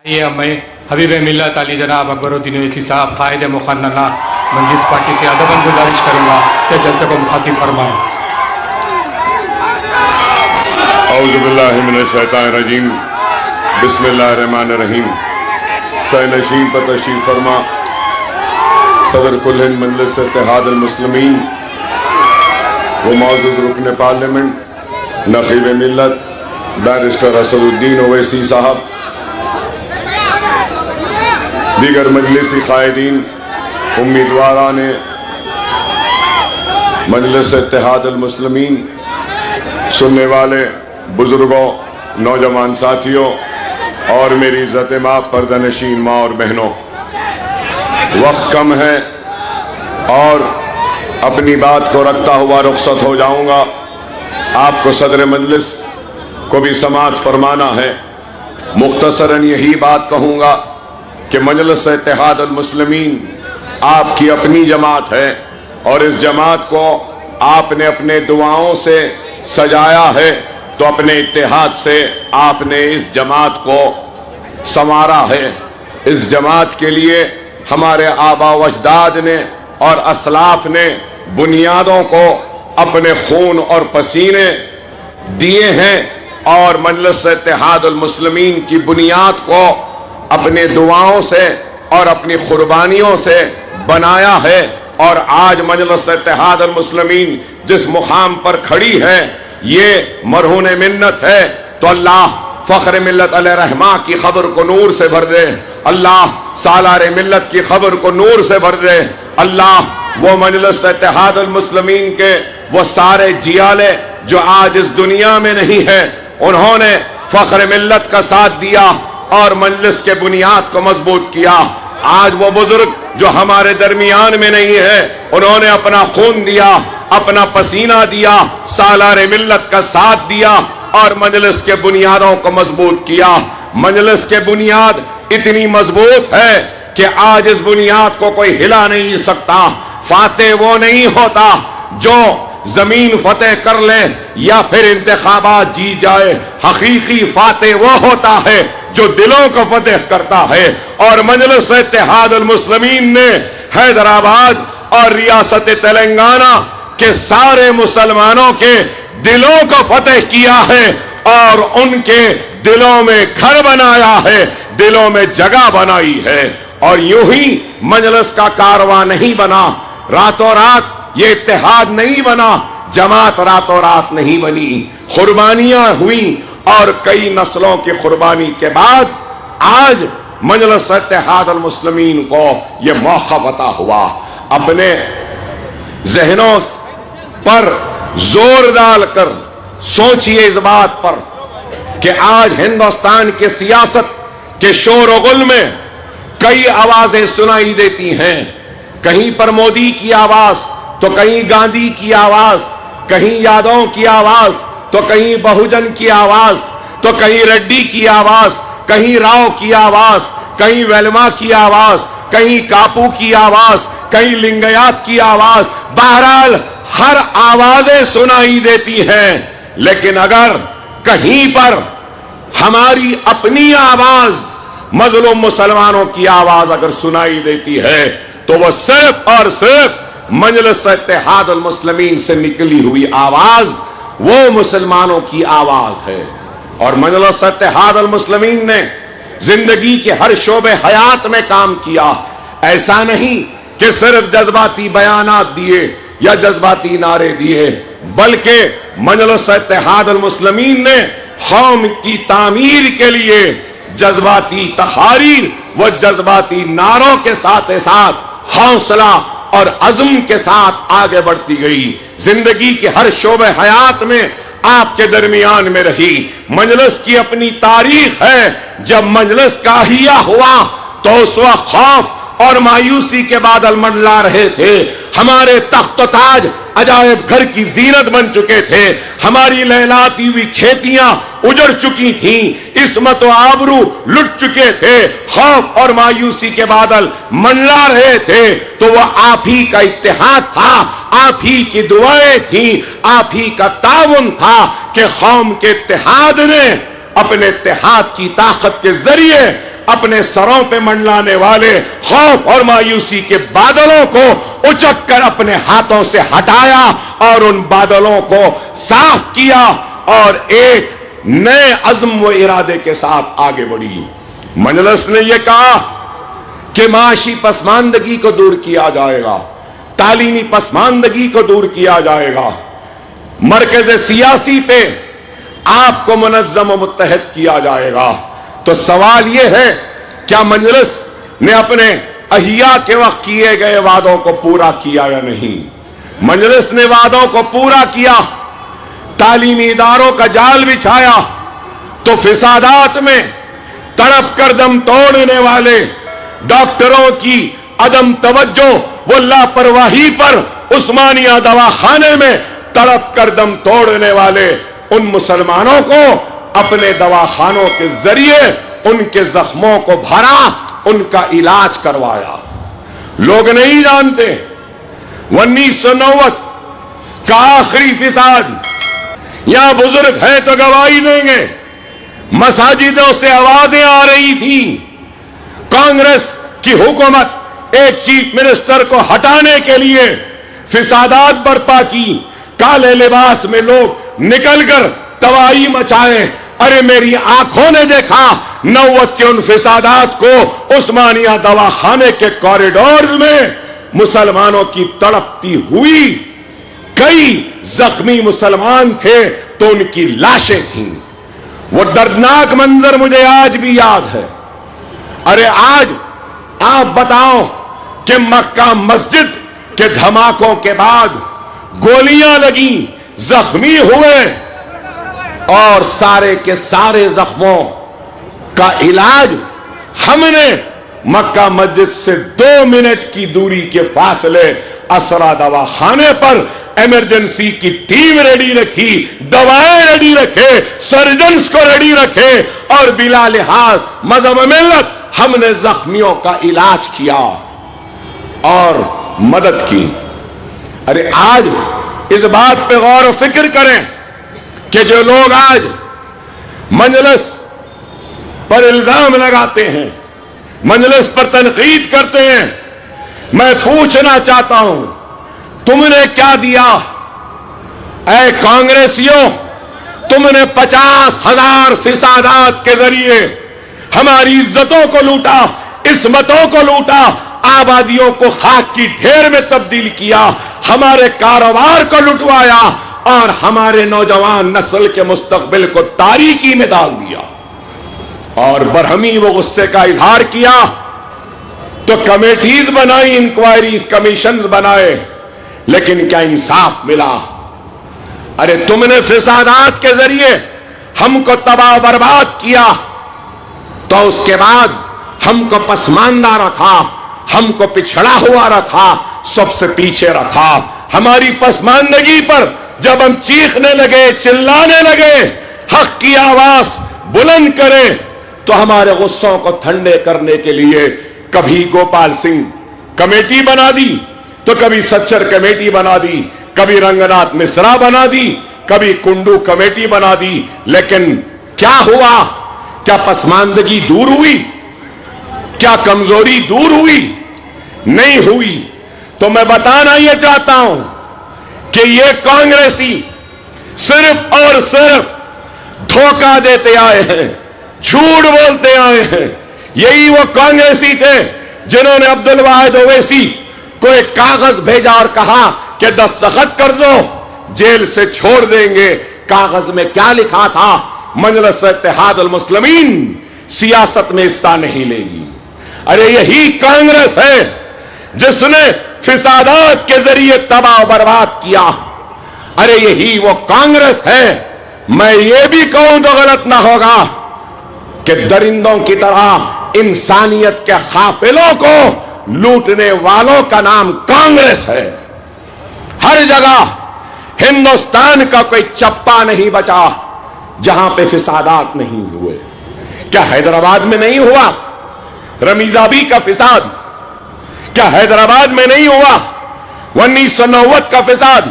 ये मैं हबीब मिल्लत अली जनाब अकबरुद्दीन ओवैसी साहब कायद मुखन्ना मंजिस पार्टी से अदबन गुजारिश करूँगा कि जल्से को मुखातिब फरमाएं। औज़ु बिल्लाहि मिनश शैतानिर रजीम बिस्मिल्लाहिर्रहमानिर्रहीम। सैनशीन पर तशरीफ फरमा सदर कुल हिंद मजलिस इत्तेहादुल मुस्लिमीन व मौजूद रुकन पार्लियामेंट नक़ीब मिल्लत बैरिस्टर असदुद्दीन ओवैसी साहब, दीगर मजलिसी कायदीन, उम्मीदवारान मजलिस इत्तेहादुल मुस्लिमीन, सुनने वाले बुजुर्गों, नौजवान साथियों और मेरी इज़्ज़त माँ पर्दानशीन माँ और बहनों, वक्त कम है और अपनी बात को रखता हुआ रुखसत हो जाऊंगा। आपको सदर मजलिस को भी समाअत फरमाना है। मुख्तसरन यही बात कहूँगा कि मजलिस इत्तेहादुल मुस्लिमीन आपकी अपनी जमात है और इस जमात को आपने अपने दुआओं से सजाया है, तो अपने इत्तेहाद से आपने इस जमात को संवारा है। इस जमात के लिए हमारे आबा व अजदाद ने और असलाफ ने बुनियादों को अपने खून और पसीने दिए हैं और मजलिस इत्तेहादुल मुस्लिमीन की बुनियाद को अपने दुआओं से और अपनी कुर्बानियों से बनाया है। और आज मजलिस इत्तेहादुल मुस्लिमीन जिस मुकाम पर खड़ी है ये मरहून मिन्नत है, तो अल्लाह फख्र मिल्लत अलैहि रहमा की खबर को नूर से भर दे, अल्लाह सालार मिल्लत की खबर को नूर से भर दे, अल्लाह वो मजलिस इत्तेहादुल मुस्लिमीन के वो सारे जियाले जो आज इस दुनिया में नहीं है, उन्होंने फख्र मिल्लत का साथ दिया और मजलिस के बुनियाद को मजबूत किया। आज वो बुजुर्ग जो हमारे दरमियान में नहीं है, उन्होंने अपना खून दिया, अपना पसीना दिया, सालार मिल्लत का साथ दिया और मजलिस के बुनियादों को मजबूत किया। मजलिस के बुनियाद इतनी मजबूत है कि आज इस बुनियाद को कोई हिला नहीं सकता। फातेह वो नहीं होता जो जमीन फतेह कर ले या फिर इंतखाबात जीत जाए, हकीकी फातेह वो होता है जो दिलों को फतेह करता है। और मजलिस इत्तेहादुल मुस्लिमीन ने हैदराबाद और रियासत तेलंगाना के सारे मुसलमानों के दिलों को फतेह किया है और उनके दिलों में घर बनाया है, दिलों में जगह बनाई है। और यूं ही मजलिस का कारवां नहीं बना, रातों रात ये इत्तेहाद नहीं बना, जमात रातों रात नहीं बनी, कुर्बानियां हुई और कई नस्लों की कुर्बानी के बाद आज मजलिस इत्तेहादुल मुस्लिमीन को यह मौका अता हुआ। अपने जहनों पर जोर डालकर सोचिए इस बात पर कि आज हिंदुस्तान के सियासत के शोर और गुल में कई आवाजें सुनाई देती हैं। कहीं पर मोदी की आवाज, तो कहीं गांधी की आवाज, कहीं यादव की आवाज, तो कहीं बहुजन की आवाज, तो कहीं रेड्डी की आवाज, कहीं राव की आवाज, कहीं वेलमा की आवाज, कहीं कापू की आवाज, कहीं लिंगायत की आवाज। बहरहाल हर आवाजें सुनाई देती हैं, लेकिन अगर कहीं पर हमारी अपनी आवाज, मजलूम मुसलमानों की आवाज अगर सुनाई देती है, तो वह सिर्फ और सिर्फ मजलिस इत्तेहादुल मुस्लिमीन से निकली हुई आवाज वो मुसलमानों की आवाज है। और मजलिस इत्तेहादुल मुस्लिमीन ने जिंदगी के हर शोबे हयात में काम किया। ऐसा नहीं कि सिर्फ जज्बाती बयानात दिए या जज्बाती नारे दिए, बल्कि मजलिस इत्तेहादुल मुस्लिमीन ने कौम की तामीर के लिए जज्बाती तहारीर व जज्बाती नारों के साथ हौसला और अज़्म के साथ आगे बढ़ती गई। जिंदगी के हर शोबे हयात में आपके दरमियान में रही। मजलिस की अपनी तारीख है। जब मजलिस का हिया हुआ तो उस वक्त खौफ और मायूसी के बादल मंडला रहे थे। हमारे तख्त ताज अजायब घर की जीनत बन चुके थे, हमारी लहलाती हुई खेतियां उजड़ चुकी थीं, इस्मत व आबरू लुट चुके थे, खौफ और मायूसी के बादल मंडला रहे थे। तो वह आप ही का इत्तेहाद था, आप ही की दुआएं थी, आप ही का ताउन था कि कौम के इत्तेहाद ने अपने इत्तेहाद की ताकत के जरिए अपने सरों पे मंडलाने वाले खौफ और मायूसी के बादलों को उचक कर अपने हाथों से हटाया और उन बादलों को साफ किया और एक नए अज़्म व इरादे के साथ आगे बढ़ी। मजलिस ने यह कहा कि माशी पसमानदगी को दूर किया जाएगा, तालीमी पसमानदगी को दूर किया जाएगा, मरकज सियासी पे आपको मुनज़्ज़म व मुत्तहद किया जाएगा। तो सवाल यह है, क्या मजलिस ने अपने अहिया के वक्त किए गए वादों को पूरा किया या नहीं? मजलिस ने वादों को पूरा किया, तालीमी इदारों का जाल बिछाया, तो फिसादात में तड़प कर दम तोड़ने वाले डॉक्टरों की अदम तवज्जो व लापरवाही पर उस्मानिया दवाखाने में तड़प कर दम तोड़ने वाले उन मुसलमानों को अपने दवाखानों के जरिए उनके जख्मों को भरा, उनका इलाज करवाया। लोग नहीं जानते 1990 का आखिरी फिसाद, यहां बुजुर्ग है तो गवाही देंगे, मसाजिदों से आवाजें आ रही थी, कांग्रेस की हुकूमत एक चीफ मिनिस्टर को हटाने के लिए फिसादात बर्पा की, काले लिबास में लोग निकलकर तबाही मचाए। अरे मेरी आंखों ने देखा 90 के उन फिसादात को उस्मानिया दवाखाने के कॉरिडोर में मुसलमानों की तड़पती हुई, कई जख्मी मुसलमान थे तो उनकी लाशें थीं। वो दर्दनाक मंजर मुझे आज भी याद है। अरे आज आप बताओ कि मक्का मस्जिद के धमाकों के बाद गोलियां लगी, जख्मी हुए और सारे के सारे जख्मों का इलाज हमने मक्का मस्जिद से 2 मिनट की दूरी के फासले असरा दवाखाने पर इमरजेंसी की टीम रेडी रखी, दवाएं रेडी रखे, सर्जन्स को रेडी रखे और बिला लिहाज मजहब मिल्लत हमने जख्मियों का इलाज किया और मदद की। अरे आज इस बात पे गौर और फिक्र करें कि जो लोग आज मजलिस पर इल्जाम लगाते हैं, मजलिस पर तनकीद करते हैं, मैं पूछना चाहता हूं, तुमने क्या दिया? ऐ कांग्रेसियों, तुमने 50,000 फिसादात के जरिए हमारी इज्जतों को लूटा, इस्मतों को लूटा, आबादियों को खाक की ढेर में तब्दील किया, हमारे कारोबार को लुटवाया और हमारे नौजवान नस्ल के मुस्तकबिल को तारीकी में डाल दिया। और बरहमी वो गुस्से का इजहार किया तो कमेटीज बनाई, इंक्वायरीज कमीशंस बनाए, लेकिन क्या इंसाफ मिला? अरे तुमने फिसादात के जरिए हमको तबाह बर्बाद किया, तो उसके बाद हमको पसमानदा रखा, हमको पिछड़ा हुआ रखा, सबसे पीछे रखा। हमारी पसमानदगी पर जब हम चीखने लगे, चिल्लाने लगे, हक की आवाज बुलंद करें, तो हमारे गुस्सों को ठंडे करने के लिए कभी गोपाल सिंह कमेटी बना दी, तो कभी सच्चर कमेटी बना दी, कभी रंगनाथ मिश्रा बना दी, कभी कुंडू कमेटी बना दी। लेकिन क्या हुआ? क्या पसमानदगी दूर हुई? क्या कमजोरी दूर हुई? नहीं हुई। तो मैं बताना यह चाहता हूं कि ये कांग्रेसी सिर्फ और सिर्फ धोखा देते आए हैं, झूठ बोलते आए हैं। यही वो कांग्रेसी थे जिन्होंने अब्दुल वाहिद ओवैसी को एक कागज भेजा और कहा कि दस्तखत कर दो, जेल से छोड़ देंगे। कागज में क्या लिखा था? मजलिस इत्तेहादुल मुस्लिमीन सियासत में हिस्सा नहीं लेगी। अरे यही कांग्रेस है जिसने फिसादात के जरिए तबाह बर्बाद किया। अरे यही वो कांग्रेस है, मैं ये भी कहूं तो गलत ना होगा, कि दरिंदों की तरह इंसानियत के काफिलों को लूटने वालों का नाम कांग्रेस है। हर जगह हिंदुस्तान का कोई चप्पा नहीं बचा जहां पे फिसादात नहीं हुए। क्या हैदराबाद में नहीं हुआ रमीजाबी का फिसाद? क्या हैदराबाद में नहीं हुआ 1990 का फिसाद?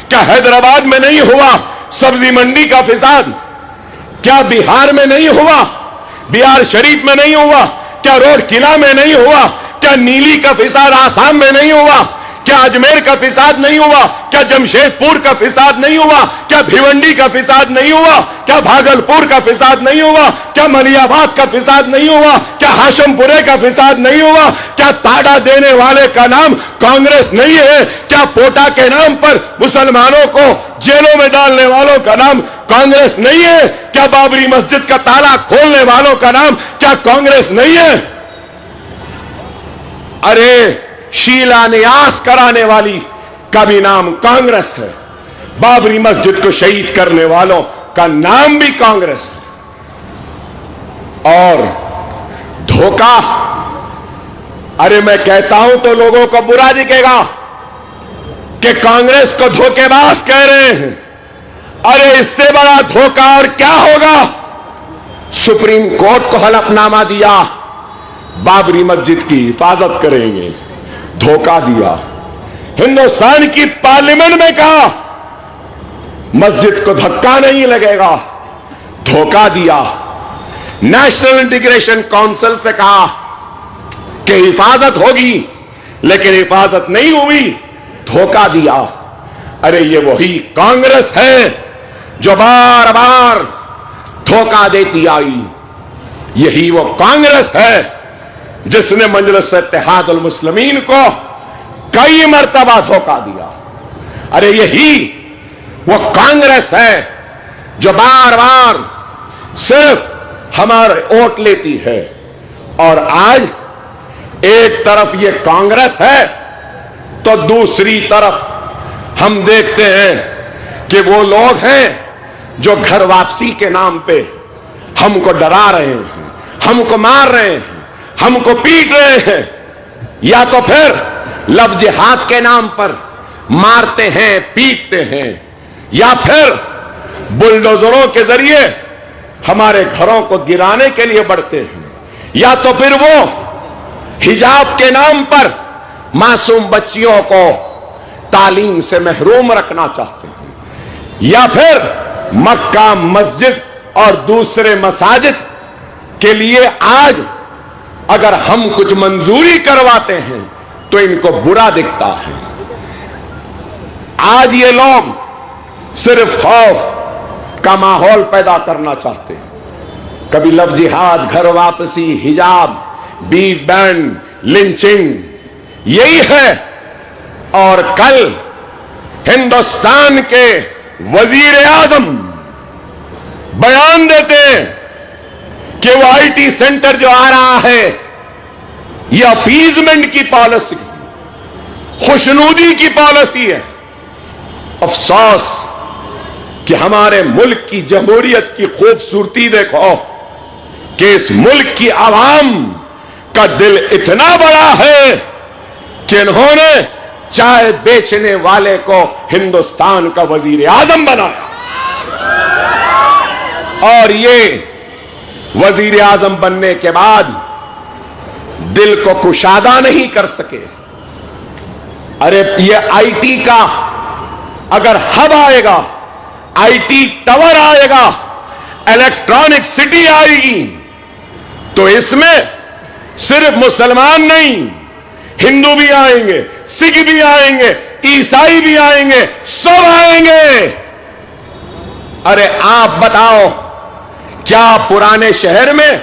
क्या हैदराबाद में नहीं हुआ सब्जी मंडी का फिसाद? क्या बिहार में नहीं हुआ बिहार शरीफ में नहीं हुआ? क्या रोड किला में नहीं हुआ? क्या नीली का फिसाद आसाम में नहीं हुआ? क्या अजमेर का फिसाद नहीं हुआ? क्या जमशेदपुर का फिसाद नहीं हुआ? क्या भिवंडी का फिसाद नहीं हुआ? क्या भागलपुर का फिसाद नहीं हुआ? क्या मलियाबाद का फिसाद नहीं हुआ? क्या हाशमपुरे का फिसाद नहीं हुआ? क्या ताड़ा देने वाले का नाम कांग्रेस नहीं है? क्या पोटा के नाम पर मुसलमानों को जेलों में डालने वालों का नाम कांग्रेस नहीं है? क्या बाबरी मस्जिद का ताला खोलने वालों का नाम क्या कांग्रेस नहीं है? अरे शिलान्यास कराने वाली का भी नाम कांग्रेस है। बाबरी मस्जिद को शहीद करने वालों का नाम भी कांग्रेस है। और धोखा, अरे मैं कहता हूं तो लोगों को बुरा दिखेगा कि कांग्रेस को धोखेबाज कह रहे हैं। अरे इससे बड़ा धोखा और क्या होगा? सुप्रीम कोर्ट को हलफनामा दिया, बाबरी मस्जिद की हिफाजत करेंगे, धोखा दिया। हिंदुस्तान की पार्लियामेंट में कहा मस्जिद को धक्का नहीं लगेगा, धोखा दिया। नेशनल इंटीग्रेशन काउंसिल से कहा कि हिफाजत होगी, लेकिन हिफाजत नहीं हुई, धोखा दिया। अरे ये वही कांग्रेस है जो बार बार धोखा देती आई। यही वो कांग्रेस है जिसने मजलिस इत्तेहादुल मुस्लिमीन को कई मर्तबा धोखा दिया। अरे यही वो कांग्रेस है जो बार बार सिर्फ हमारे वोट लेती है। और आज एक तरफ ये कांग्रेस है तो दूसरी तरफ हम देखते हैं कि वो लोग हैं जो घर वापसी के नाम पे हमको डरा रहे हैं, हमको मार रहे हैं, हमको पीट रहे हैं, या तो फिर लव जिहाद के नाम पर मारते हैं, पीटते हैं, या फिर बुलडोजरों के जरिए हमारे घरों को गिराने के लिए बढ़ते हैं, या तो फिर वो हिजाब के नाम पर मासूम बच्चियों को तालीम से महरूम रखना चाहते हैं, या फिर मक्का मस्जिद और दूसरे मसाजिद के लिए आज अगर हम कुछ मंजूरी करवाते हैं तो इनको बुरा दिखता है। आज ये लोग सिर्फ खौफ का माहौल पैदा करना चाहते हैं। कभी लव जिहाद, घर वापसी, हिजाब, बीफ बैंड, लिंचिंग, यही है। और कल हिंदुस्तान के वजीर आजम बयान देते हैं कि वो आईटी सेंटर जो आ रहा है ये अपीजमेंट की पॉलिसी, खुशनुदी की पॉलिसी है। अफसोस कि हमारे मुल्क की जमहूरियत की खूबसूरती देखो कि इस मुल्क की आवाम का दिल इतना बड़ा है कि इन्होंने चाय बेचने वाले को हिंदुस्तान का वजीर आजम बनाया। और ये वजीर आजम बनने के बाद दिल को कुशादा नहीं कर सके। अरे ये आईटी का अगर हब आएगा, आईटी टावर आएगा, इलेक्ट्रॉनिक सिटी आएगी, तो इसमें सिर्फ मुसलमान नहीं, हिंदू भी आएंगे, सिख भी आएंगे, ईसाई भी आएंगे, सब आएंगे। अरे आप बताओ, क्या पुराने शहर में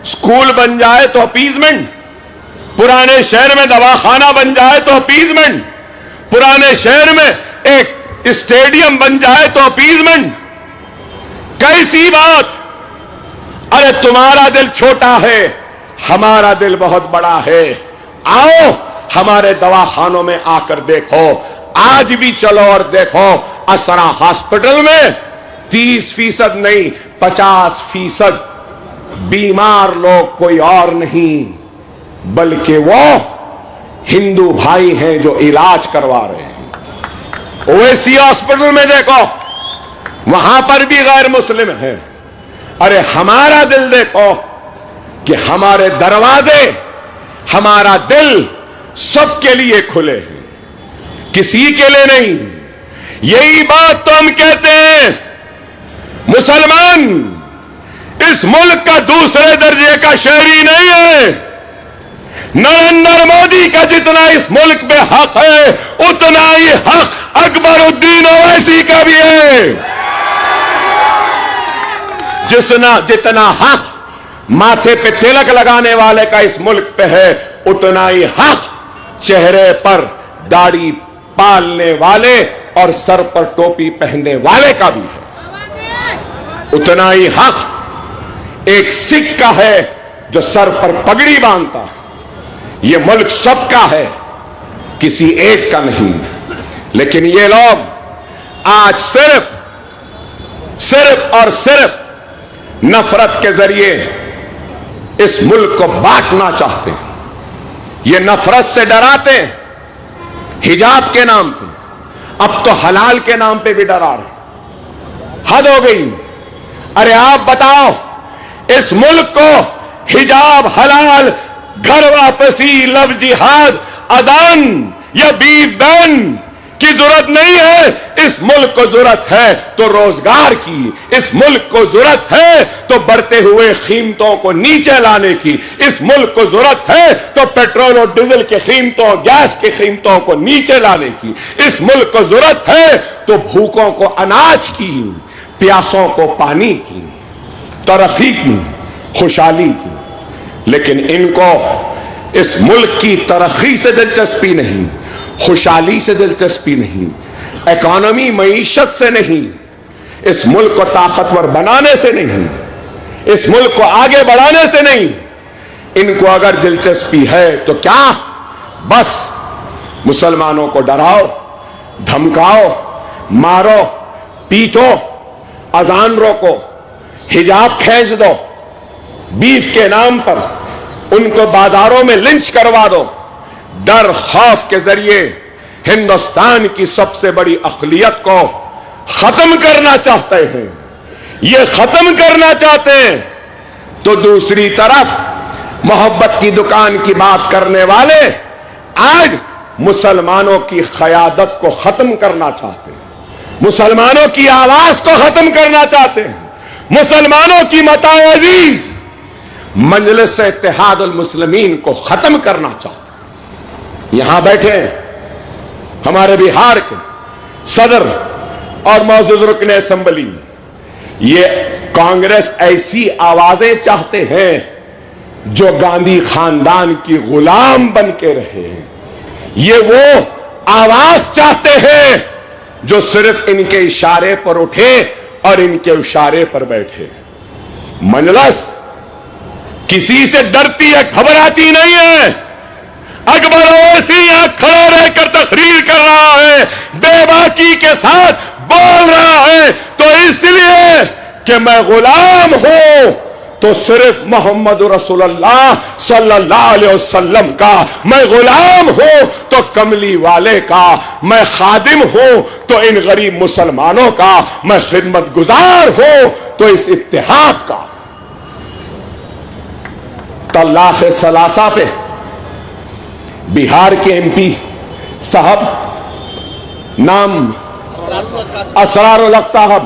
स्कूल बन जाए तो अपीजमेंट, पुराने शहर में दवाखाना बन जाए तो अपीजमेंट, पुराने शहर में एक स्टेडियम बन जाए तो अपीजमेंट? कैसी बात? अरे तुम्हारा दिल छोटा है, हमारा दिल बहुत बड़ा है। आओ हमारे दवाखानों में आकर देखो, आज भी चलो और देखो, असरा हॉस्पिटल में 30% नहीं 50% बीमार लोग कोई और नहीं बल्कि वो हिंदू भाई हैं जो इलाज करवा रहे हैं। ओवैसी हॉस्पिटल में देखो, वहां पर भी गैर मुस्लिम है। अरे हमारा दिल देखो कि हमारे दरवाजे, हमारा दिल सबके लिए खुले हैं, किसी के लिए नहीं। यही बात तो हम कहते हैं, मुसलमान इस मुल्क का दूसरे दर्जे का शहरी नहीं है। नरेंद्र मोदी का जितना इस मुल्क में हक है, उतना ही हक अकबरुद्दीन ओवैसी का भी है। जितना हक माथे पे तिलक लगाने वाले का इस मुल्क पे है, उतना ही हक चेहरे पर दाढ़ी पालने वाले और सर पर टोपी पहनने वाले का भी है। उतना ही हक एक सिख का है जो सर पर पगड़ी बांधता है। यह मुल्क सबका है, किसी एक का नहीं। लेकिन ये लोग आज सिर्फ और सिर्फ नफरत के जरिए इस मुल्क को बांटना चाहते हैं। ये नफरत से डराते हैं, हिजाब के नाम पे, अब तो हलाल के नाम पे भी डरा रहे। हद हो गई। अरे आप बताओ, इस मुल्क को हिजाब, हलाल, घर वापसी, लव जिहाद, अजान या बीफ बैन की जरूरत नहीं है। इस मुल्क को जरूरत है तो रोजगार की, इस मुल्क को जरूरत है तो बढ़ते हुए कीमतों को नीचे लाने की, इस मुल्क को जरूरत है तो पेट्रोल और डीजल की कीमतों, गैस की कीमतों को नीचे लाने की, इस मुल्क को जरूरत है तो भूखों को अनाज की, प्यासों को पानी की, तरक्की की, खुशहाली की। लेकिन इनको इस मुल्क की तरक्की से दिलचस्पी नहीं, खुशहाली से दिलचस्पी नहीं, इकोनॉमी मईशत से नहीं, इस मुल्क को ताकतवर बनाने से नहीं, इस मुल्क को आगे बढ़ाने से नहीं। इनको अगर दिलचस्पी है तो क्या बस मुसलमानों को डराओ, धमकाओ, मारो, पीटो, अजान रोको, हिजाब खींच दो, बीफ के नाम पर उनको बाजारों में लिंच करवा दो। डर खौफ के जरिए हिंदुस्तान की सबसे बड़ी अक़लियत को खत्म करना चाहते हैं। ये खत्म करना चाहते हैं तो दूसरी तरफ मोहब्बत की दुकान की बात करने वाले आज मुसलमानों की क़यादत को खत्म करना चाहते हैं, मुसलमानों की आवाज को खत्म करना चाहते हैं, मुसलमानों की मताए अजीज मजलिस इत्तेहादुल मुस्लिमीन को खत्म करना चाहते हैं। यहां बैठे हमारे बिहार के सदर और मौजूद रुकने असेंबली, ये कांग्रेस ऐसी आवाजें चाहते हैं जो गांधी खानदान की गुलाम बन के रहे। ये वो आवाज चाहते हैं जो सिर्फ इनके इशारे पर उठे और इनके इशारे पर बैठे। मजलिस किसी से डरती है, घबराती नहीं है। अकबर ओवैसी यहां खड़ा रहकर तकरीर कर रहा है, बेबाकी के साथ बोल रहा है तो इसलिए कि मैं गुलाम हूं तो सिर्फ मोहम्मद रसूलुल्लाह सल्लल्लाहु अलैहि वसल्लम का, मैं गुलाम हूं तो कमली वाले का, मैं खादिम हूं तो इन गरीब मुसलमानों का, मैं खिदमत गुजार हूं तो इस इत्तेहाद का। तलाक़ सलासा पे बिहार के एमपी साहब नाम असरारुल हक साहब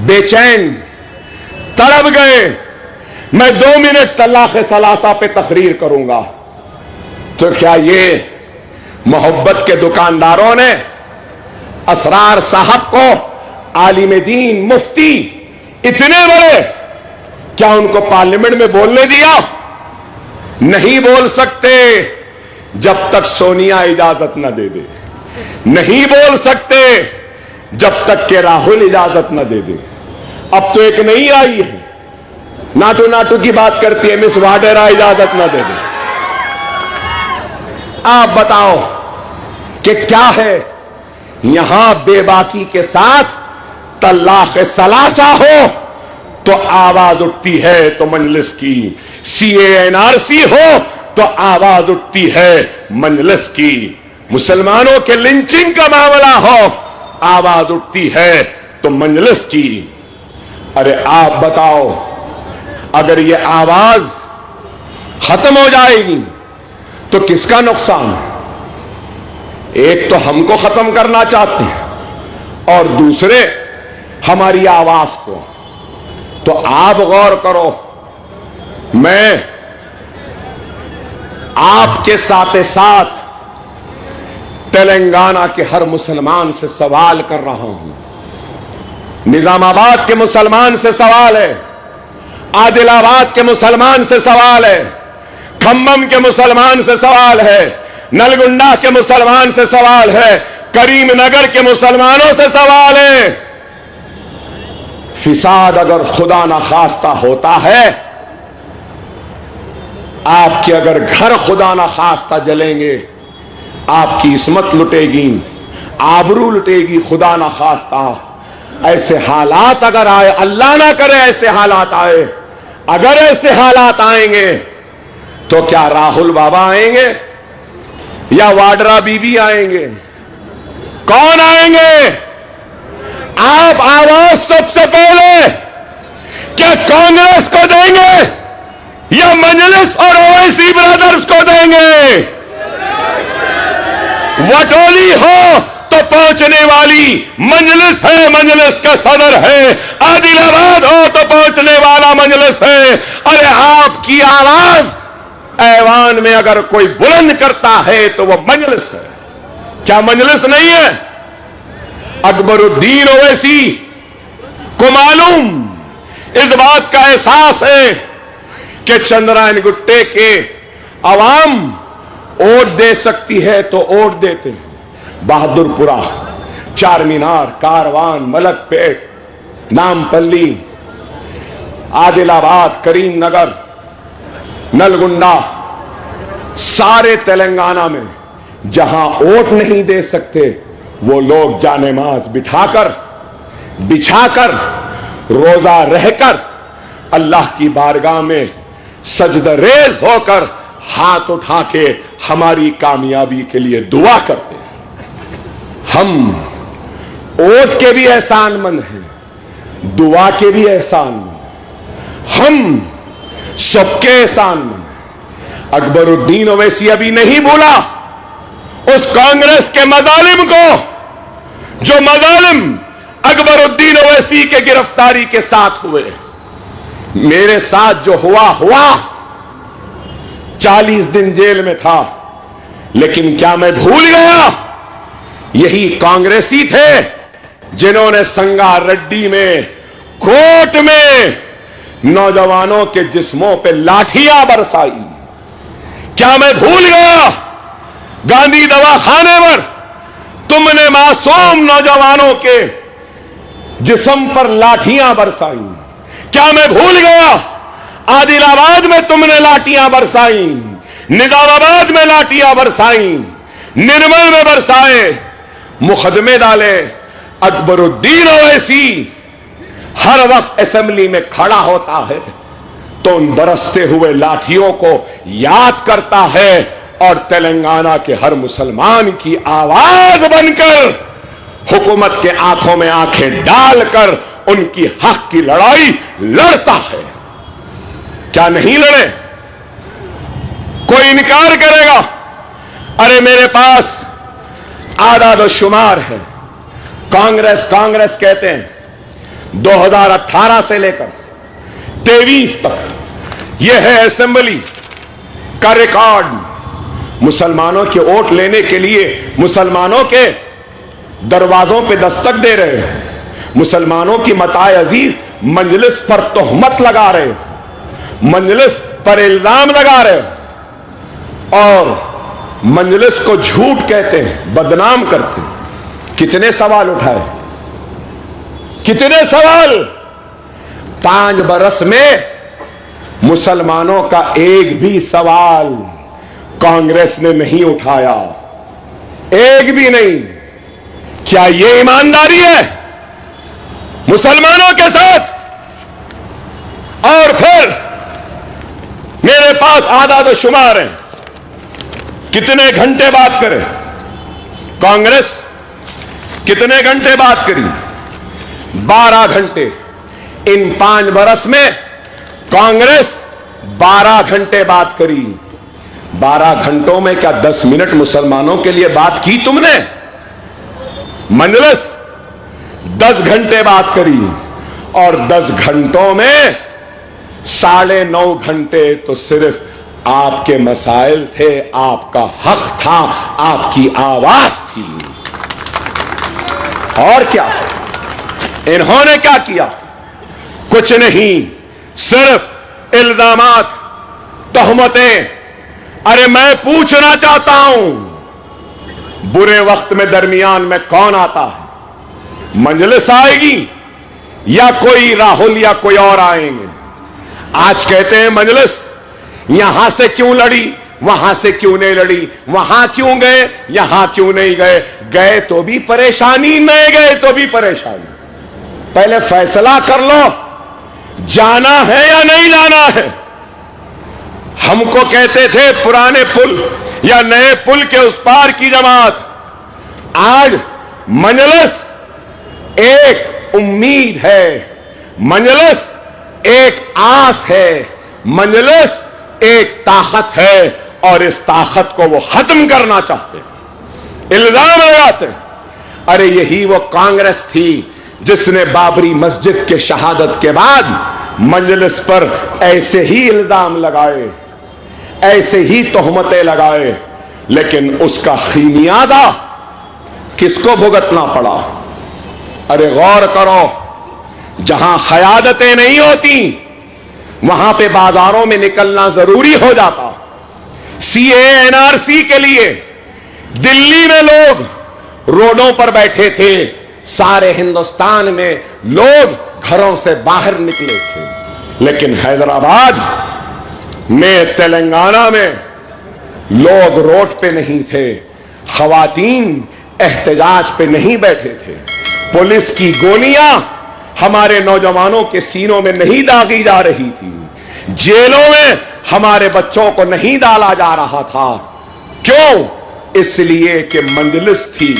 बेचैन तड़प गए, मैं 2 मिनट तलाक़ सलासा पे तकरीर करूंगा। तो क्या ये मोहब्बत के दुकानदारों ने असरार साहब को, आलिम दीन, मुफ्ती, इतने बड़े, क्या उनको पार्लियामेंट में बोलने दिया? नहीं बोल सकते जब तक सोनिया इजाजत न दे दे, नहीं बोल सकते जब तक के राहुल इजाजत न दे दे। अब तो एक नई आई है, नाटू नाटू की बात करती है, मिस वाडेरा इजाजत न दे दे। आप बताओ कि क्या है? यहां बेबाकी के साथ तलाक़ सलासा हो तो आवाज उठती है तो मजलिस की, CANRC हो तो आवाज उठती है मजलिस की, मुसलमानों के लिंचिंग का मामला हो आवाज उठती है तो मजलिस की। अरे आप बताओ, अगर ये आवाज खत्म हो जाएगी तो किसका नुकसान है? एक तो हमको खत्म करना चाहते हैं और दूसरे हमारी आवाज को। तो आप गौर करो, मैं आपके साथ साथ तेलंगाना के हर मुसलमान से सवाल कर रहा हूं। निजामाबाद के मुसलमान से सवाल है, आदिलाबाद के मुसलमान से सवाल है, खम्मम के मुसलमान से सवाल है, नलगुंडा के मुसलमान से सवाल है, करीमनगर के मुसलमानों से सवाल है। फिसाद अगर खुदा ना खास्ता होता है, आपके अगर घर खुदा ना खास्ता जलेंगे, आपकी इस्मत लुटेगी, आबरू लुटेगी, खुदा ना खास्ता। ऐसे हालात अगर आए, अल्लाह ना करे ऐसे हालात आए, अगर ऐसे हालात आएंगे तो क्या राहुल बाबा आएंगे या वाड्रा बीबी आएंगे? कौन आएंगे? आप आवाज सबसे पहले क्या कांग्रेस को देंगे या मजलिस और ओवैसी ब्रदर्स को देंगे? वटोली हो तो पहुंचने वाली मजलिस है, मजलिस का सदर है। आदिलाबाद हो तो पहुंचने वाला मजलिस है। अरे आपकी आवाज ऐवान में अगर कोई बुलंद करता है तो वो मजलिस है। क्या मजलिस नहीं है? अकबरुद्दीन ओवैसी को मालूम, इस बात का एहसास है कि चंद्रायन गुट्टे के अवाम वोट दे सकती है तो वोट देते हैं। बहादुरपुरा, चार मीनार, कारवान, मलकपेट, नामपल्ली, आदिलाबाद, करीमनगर, नलगुंडा, सारे तेलंगाना में जहां वोट नहीं दे सकते वो लोग जानेमाज बिछाकर रोजा रहकर अल्लाह की बारगाह में सजदरेज होकर हाथ उठा के हमारी कामयाबी के लिए दुआ करते हैं। हम वोट के भी एहसानमंद हैं, दुआ के भी एहसानमंद हैं, हम सबके एहसानमंद हैं। अकबरुद्दीन ओवैसी अभी नहीं भूला उस कांग्रेस के मजालिम को, जो मजालिम अकबरुद्दीन ओवैसी के गिरफ्तारी के साथ हुए। मेरे साथ जो हुआ 40 दिन जेल में था, लेकिन क्या मैं भूल गया? यही कांग्रेसी थे जिन्होंने संगारेड्डी में, कोर्ट में नौजवानों के जिस्मों पे लाठियां बरसाई। क्या मैं भूल गया? गांधी दवाखाने पर तुमने मासूम नौजवानों के जिस्म पर लाठियां बरसाई। क्या मैं भूल गया? आदिलाबाद में तुमने लाठियां बरसाई, निजामाबाद में लाठियां बरसाई, निर्मल में बरसाए, मुकदमे डाले। अकबरुद्दीन ओवैसी हर वक्त असेंबली में खड़ा होता है तो उन बरसते हुए लाठियों को याद करता है और तेलंगाना के हर मुसलमान की आवाज बनकर, हुकूमत के आंखों में आंखें डालकर उनकी हक की लड़ाई लड़ता है। क्या नहीं लड़े? कोई इनकार करेगा? अरे मेरे पास आदाद और शुमार है। कांग्रेस कहते हैं 2018 से लेकर 23 तक यह है असेंबली का रिकॉर्ड। मुसलमानों के वोट लेने के लिए मुसलमानों के दरवाजों पे दस्तक दे रहे हैं, मुसलमानों की मताए अजीज मंजलिस पर तोहमत लगा रहे, मंजलिस पर इल्जाम लगा रहे और मंजलिस को झूठ कहते हैं, बदनाम करते हैं। कितने सवाल उठाए, कितने सवाल? 5 बरस में मुसलमानों का एक भी सवाल कांग्रेस ने नहीं उठाया, एक भी नहीं। क्या यह ईमानदारी है मुसलमानों के साथ? और फिर मेरे पास आदाद शुमार है, कितने घंटे बात करें कांग्रेस, कितने घंटे बात करी? 12 घंटे। इन 5 बरस में कांग्रेस 12 घंटे बात करी। 12 घंटों में क्या 10 मिनट मुसलमानों के लिए बात की तुमने? मजलिस 10 घंटे बात करी और 10 घंटों में 9.5 घंटे तो सिर्फ आपके मसाइल थे, आपका हक था, आपकी आवाज थी। और क्या इन्होंने क्या किया? कुछ नहीं, सिर्फ इल्जामात, तहमतें। अरे मैं पूछना चाहता हूं, बुरे वक्त में दरमियान में कौन आता है? मजलिस आएगी या कोई राहुल या कोई और आएंगे? आज कहते हैं मजलिस यहां से क्यों लड़ी, वहां से क्यों नहीं लड़ी, वहां क्यों गए, यहां क्यों नहीं गए? गए तो भी परेशानी, नहीं गए तो भी परेशानी। पहले फैसला कर लो, जाना है या नहीं जाना है। हमको कहते थे पुराने पुल या नए पुल के उस पार की जमात। आज मजलिस एक उम्मीद है, मजलिस एक आस है, मजलिस एक ताकत है, और इस ताकत को वो खत्म करना चाहते हैं। इल्जाम लगाते हैं, अरे यही वो कांग्रेस थी जिसने बाबरी मस्जिद के शहादत के बाद मजलिस पर ऐसे ही इल्जाम लगाए, ऐसे ही तोहमतें लगाए, लेकिन उसका खीमियाजा किसको भुगतना पड़ा? अरे गौर करो, जहां क़यादतें नहीं होती वहां पे बाजारों में निकलना जरूरी हो जाता। सीए एनआरसी के लिए दिल्ली में लोग रोडों पर बैठे थे, सारे हिंदुस्तान में लोग घरों से बाहर निकले थे, लेकिन हैदराबाद में, तेलंगाना में लोग रोड पे नहीं थे, खवातीन एहतजाज पे नहीं बैठे थे, पुलिस की गोलियां हमारे नौजवानों के सीनों में नहीं दागी जा रही थी, जेलों में हमारे बच्चों को नहीं डाला जा रहा था। क्यों? इसलिए कि मंजलिस थी,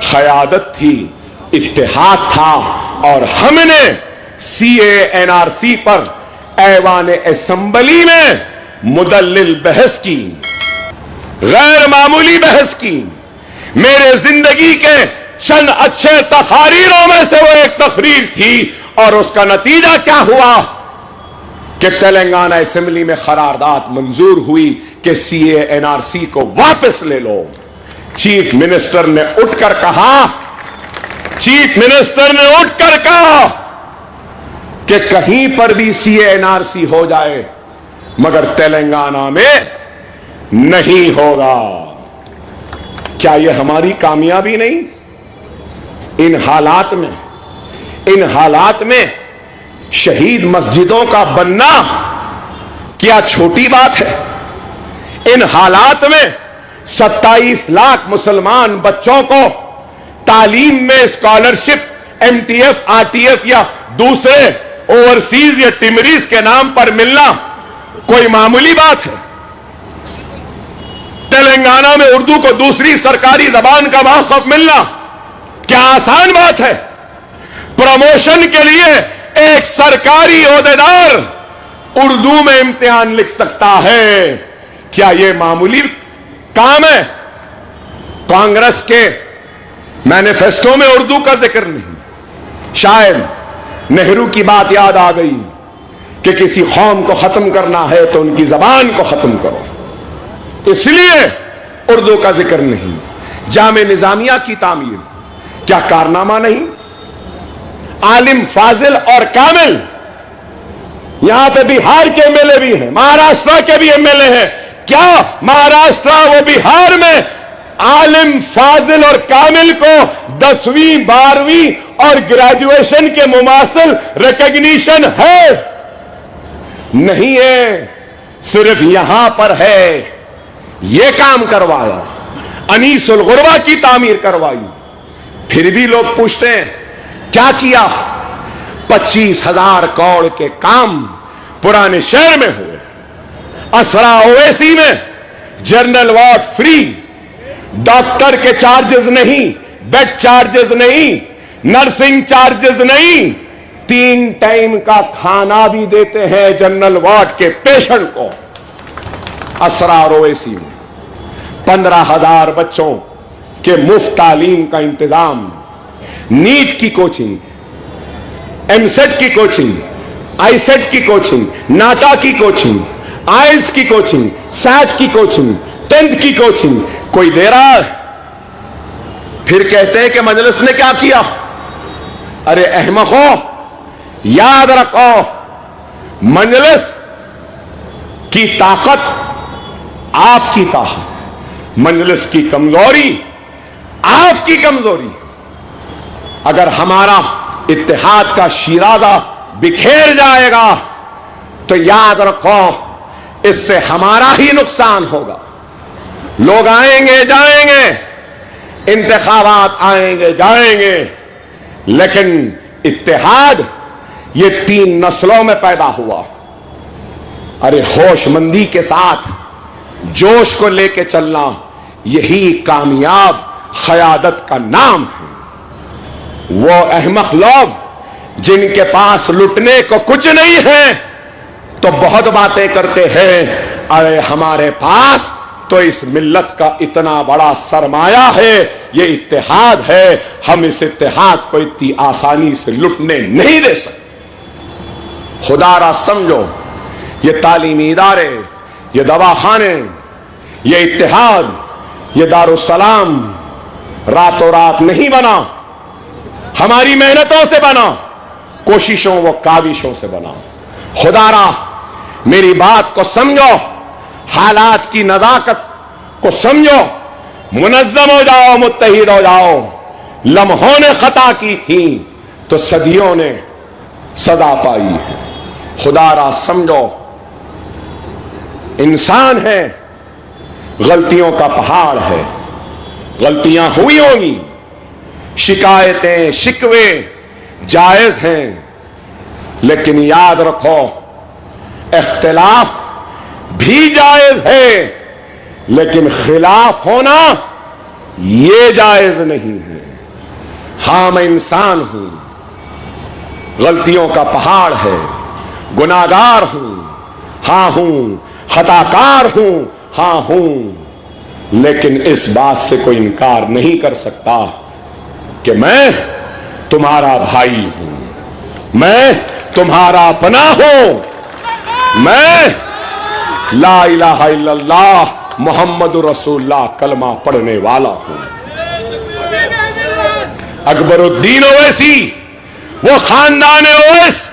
क़यादत थी, इत्तेहाद था, और हमने सीए एनआरसी पर ऐवान असेंबली में मुदल्लिल बहस की, गैर मामूली बहस की। मेरे जिंदगी के चंद अच्छे तकरीरों में से वो एक तकरीर थी, और उसका नतीजा क्या हुआ कि तेलंगाना असेंबली में करारदाद मंजूर हुई कि सीए एनआरसी को वापस ले लो। चीफ मिनिस्टर ने उठकर कहा, चीफ मिनिस्टर ने उठकर कहा कि कहीं पर भी सीए एनआरसी हो जाए मगर तेलंगाना में नहीं होगा। क्या यह हमारी कामयाबी नहीं? इन हालात में शहीद मस्जिदों का बनना क्या छोटी बात है? इन हालात में 27 लाख मुसलमान बच्चों को तालीम में स्कॉलरशिप, एमटीएफ, आरटीएफ या दूसरे ओवरसीज या टिमरीज के नाम पर मिलना कोई मामूली बात है? तेलंगाना में उर्दू को दूसरी सरकारी जबान का मौक़िफ़ मिलना क्या आसान बात है? प्रमोशन के लिए एक सरकारी ओहदेदार उर्दू में इम्तिहान लिख सकता है, क्या यह मामूली काम है? कांग्रेस के मैनिफेस्टो में उर्दू का जिक्र नहीं। शायद नेहरू की बात याद आ गई कि किसी कौम को खत्म करना है तो उनकी जबान को खत्म करो, इसलिए उर्दू का जिक्र नहीं। जामे निजामिया की तामीर क्या कारनामा नहीं? आलिम, फाजिल और कामिल, यहां पे बिहार के एमएलए भी हैं, महाराष्ट्र के भी एमएलए हैं। क्या महाराष्ट्र व बिहार में आलिम, फाजिल और कामिल को 10वीं, 12वीं और ग्रेजुएशन के मुमासिल रिकॉग्निशन है? नहीं है, सिर्फ यहां पर है। यह काम करवाया, अनीसुल गुरबा की तामीर करवाई। फिर भी लोग पूछते हैं क्या किया? 25,000 करोड़ के काम पुराने शहर में हुए, असरा ओवैसी में जनरल वार्ड फ्री, डॉक्टर के चार्जेस नहीं, बेड चार्जेस नहीं, नर्सिंग चार्जेस नहीं, 3 टाइम का खाना भी देते हैं जनरल वार्ड के पेशेंट को। असरा ओवैसी में 15,000 बच्चों के मुफ्त तालीम का इंतजाम, नीट की कोचिंग, एमसेट की कोचिंग, आईसेट की कोचिंग, नाटा की कोचिंग, आइल्स की कोचिंग, सैट की कोचिंग, 10th की कोचिंग कोई दे रहा है। फिर कहते हैं कि मजलिस ने क्या किया। अरे अहमको, याद रखो, मजलिस की ताकत आपकी ताकत, मजलिस की कमजोरी आपकी कमजोरी। अगर हमारा इत्तेहाद का शिराजा बिखेर जाएगा तो याद रखो इससे हमारा ही नुकसान होगा। लोग आएंगे जाएंगे, इंतखाबात आएंगे जाएंगे, लेकिन इत्तेहाद ये 3 नस्लों में पैदा हुआ। अरे होशमंदी के साथ जोश को लेके चलना, यही कामयाब क़यादत का नाम है। वो अहमक लोग जिनके पास लुटने को कुछ नहीं है तो बहुत बातें करते हैं। अरे हमारे पास तो इस मिल्लत का इतना बड़ा सरमाया है, ये इत्तेहाद है, हम इस इत्तेहाद को इतनी आसानी से लुटने नहीं दे सकते। खुदारा समझो, ये तालीमी इदारे, ये दवाखाने, ये इत्तेहाद, ये दारुस्सलाम रातों रात नहीं बना, हमारी मेहनतों से बना, कोशिशों व काविशों से बना। खुदारा मेरी बात को समझो, हालात की नजाकत को समझो, मुनज़्ज़म हो जाओ, मुत्तहिद हो जाओ। लम्हों ने खता की थी तो सदियों ने सदा पाई है। खुदारा समझो, इंसान है, गलतियों का पहाड़ है, गलतियां हुई होंगी, शिकायतें शिकवे जायज हैं, लेकिन याद रखो इख्तिलाफ भी जायज है, लेकिन खिलाफ होना यह जायज नहीं है। हां, मैं इंसान हूं, गलतियों का पहाड़ है, गुनाहगार हूं, हां हूं, खताकार हूं, हां हूं, लेकिन इस बात से कोई इनकार नहीं कर सकता कि मैं तुम्हारा भाई हूं, मैं तुम्हारा अपना हूं, मैं ला इलाहा इल्लल्लाह मुहम्मदुर रसूलुल्लाह कलमा पढ़ने वाला हूं। अकबरुद्दीन ओवैसी, वो खानदान ओवैस,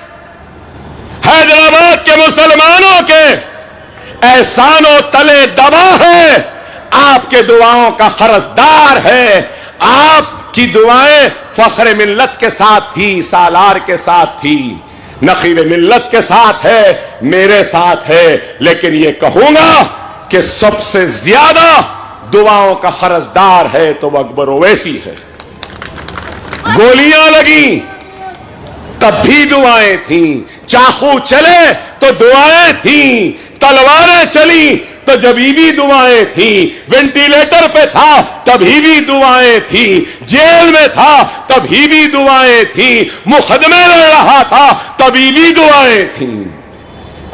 हैदराबाद के मुसलमानों के एहसानों तले दबा है, आपके दुआओं का कर्जदार है। आपकी दुआएं फख्र मिल्लत के साथ थी, सालार के साथ थी, नखीब मिल्लत के साथ है, मेरे साथ है, लेकिन ये कहूंगा कि सबसे ज्यादा दुआओं का कर्जदार है तो अकबर ओवैसी है। गोलियां लगी तब भी दुआएं थी, चाकू चले तो दुआएं थी, तलवारें चली तो जभी भी दुआएं थी, वेंटिलेटर पे था तभी भी दुआएं थी, जेल में था तभी भी दुआएं थी, मुकदमे लड़ रहा था तभी भी दुआएं थी।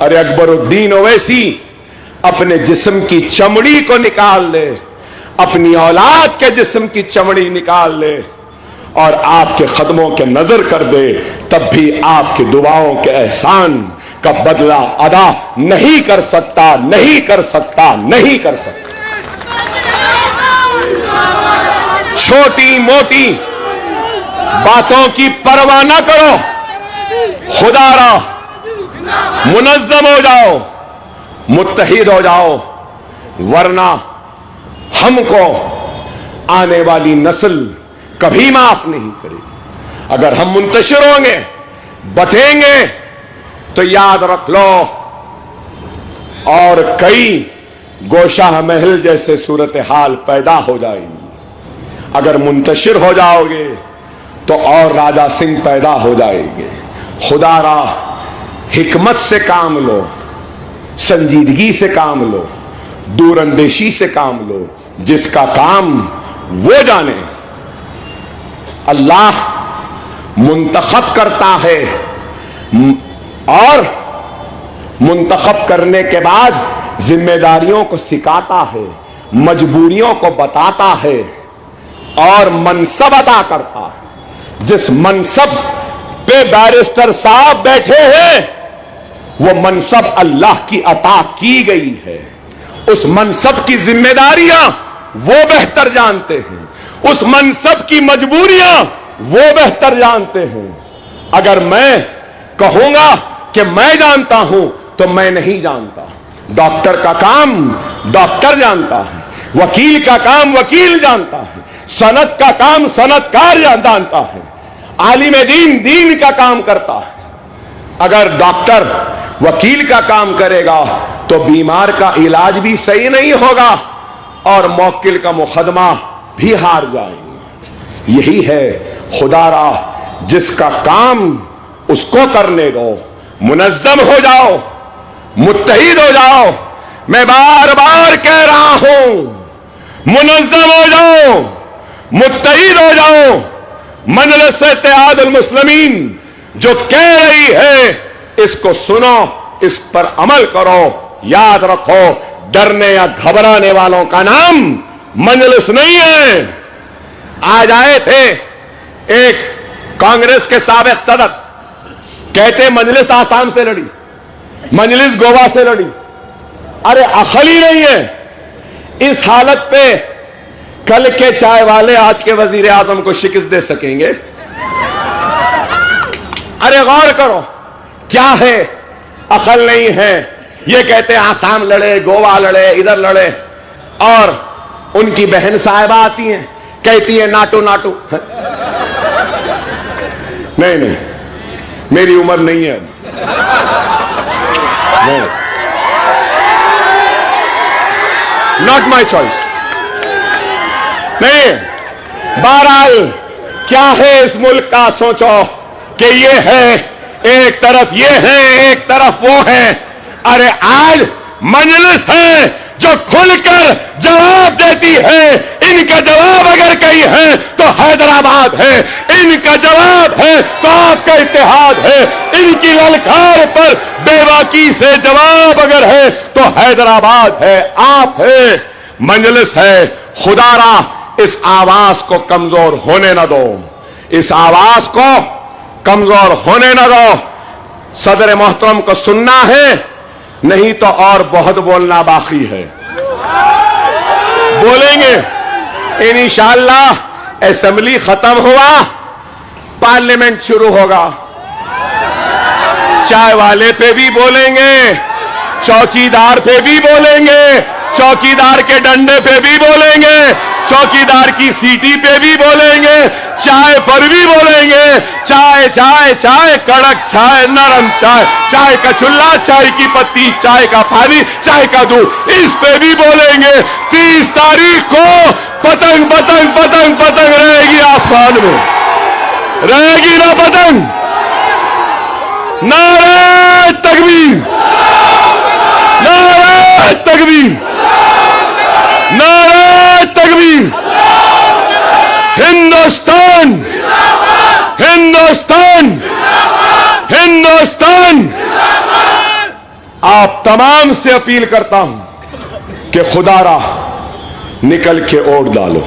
अरे अकबरुद्दीन ओवैसी अपने जिस्म की चमड़ी को निकाल ले, अपनी औलाद के जिस्म की चमड़ी निकाल ले और आपके कदमों के नजर कर दे, तब भी आपकी दुआओं के एहसान का बदला अदा नहीं कर सकता, नहीं कर सकता, नहीं कर सकता। छोटी मोटी बातों की परवाह ना करो, खुदारा मुनज़्ज़म हो जाओ, मुत्तहिद हो जाओ, वरना हमको आने वाली नस्ल कभी माफ नहीं करेगी। अगर हम मुंतशिर होंगे, बटेंगे, तो याद रख लो और कई गोशाह महल जैसे सूरत हाल पैदा हो जाएंगी। अगर मुंतशिर हो जाओगे तो और राजा सिंह पैदा हो जाएंगे। खुदारा हिकमत से काम लो, संजीदगी से काम लो, दूरंदेशी से काम लो, जिसका काम वो जाने। अल्लाह मुंतखब करता है और मुंतखब करने के बाद जिम्मेदारियों को सिखाता है, मजबूरियों को बताता है और मनसब अता करता है। जिस मनसब पे बैरिस्टर साहब बैठे हैं, वो मनसब अल्लाह की अता की गई है। उस मनसब की जिम्मेदारियां वो बेहतर जानते हैं, उस मनसब की मजबूरियां वो बेहतर जानते हैं। अगर मैं कहूंगा कि मैं जानता हूं तो मैं नहीं जानता। डॉक्टर का काम डॉक्टर जानता है, वकील का काम वकील जानता है, सनत का काम सनतकार जानता है, आलिम दीन दीन का काम करता है। अगर डॉक्टर वकील का काम करेगा तो बीमार का इलाज भी सही नहीं होगा और मौकिल का मुकदमा भी हार जाएंगे। यही है खुदारा, जिसका काम उसको करने दो, मुनज्जम हो जाओ, मुत्तहिद हो जाओ। मैं बार बार कह रहा हूं, मुनज्जम हो जाओ, मुत्तहिद हो जाओ। मजलिस इत्तेहादुल मुस्लिमीन जो कह रही है, इसको सुनो, इस पर अमल करो। याद रखो, डरने या घबराने वालों का नाम मजलिस नहीं है। आज आए थे एक कांग्रेस के साबिक सदर, कहते मजलिस आसाम से लड़ी, मजलिस गोवा से लड़ी। अरे अकल ही नहीं है। इस हालत पे कल के चाय वाले आज के वजीर आजम को शिकस्त दे सकेंगे? अरे गौर करो, क्या है? अकल नहीं है। ये कहते हैं आसाम लड़े, गोवा लड़े, इधर लड़े, और उनकी बहन साहिबा आती हैं, कहती है नाटो नाटो। नहीं नहीं, मेरी उम्र नहीं है। नहीं, नॉट माई चॉइस। नहीं, बहरहाल क्या है इस मुल्क का, सोचो कि ये है एक तरफ, ये है एक तरफ, वो है। अरे आज मजलिस है जो खुलकर जवाब देती है। इनका जवाब अगर कहीं है तो हैदराबाद है, इनका जवाब है तो आपका इत्तेहाद है। इनकी ललकार पर बेबाकी से जवाब अगर है तो हैदराबाद है, आप है, मजलिस है। खुदारा इस आवाज को कमजोर होने न दो, इस आवाज को कमजोर होने न दो। सदर मोहतरम को सुनना है, नहीं तो और बहुत बोलना बाकी है। बोलेंगे इंशाअल्लाह। असेंबली खत्म हुआ, पार्लियामेंट शुरू होगा। चाय वाले पे भी बोलेंगे, चौकीदार पे भी बोलेंगे, चौकीदार के डंडे पे भी बोलेंगे, चौकीदार की सीटी पे भी बोलेंगे, चाय पर भी बोलेंगे। चाय चाय चाय, कड़क चाय, नरम चाय, चाय का चुल्ला, चाय की पत्ती, चाय का पानी, चाय का दूध, इस पे भी बोलेंगे। 30 तारीख को पतंग पतंग पतंग पतंग रहेगी आसमान में, रहेगी ना पतंग? नारे तकबीर, नारे तकबीर, नारे तकबीर। हिंदुस्तान, हिंदुस्तान, हिंदुस्तान। आप तमाम से अपील करता हूं कि खुदारा निकल के वोट डालो।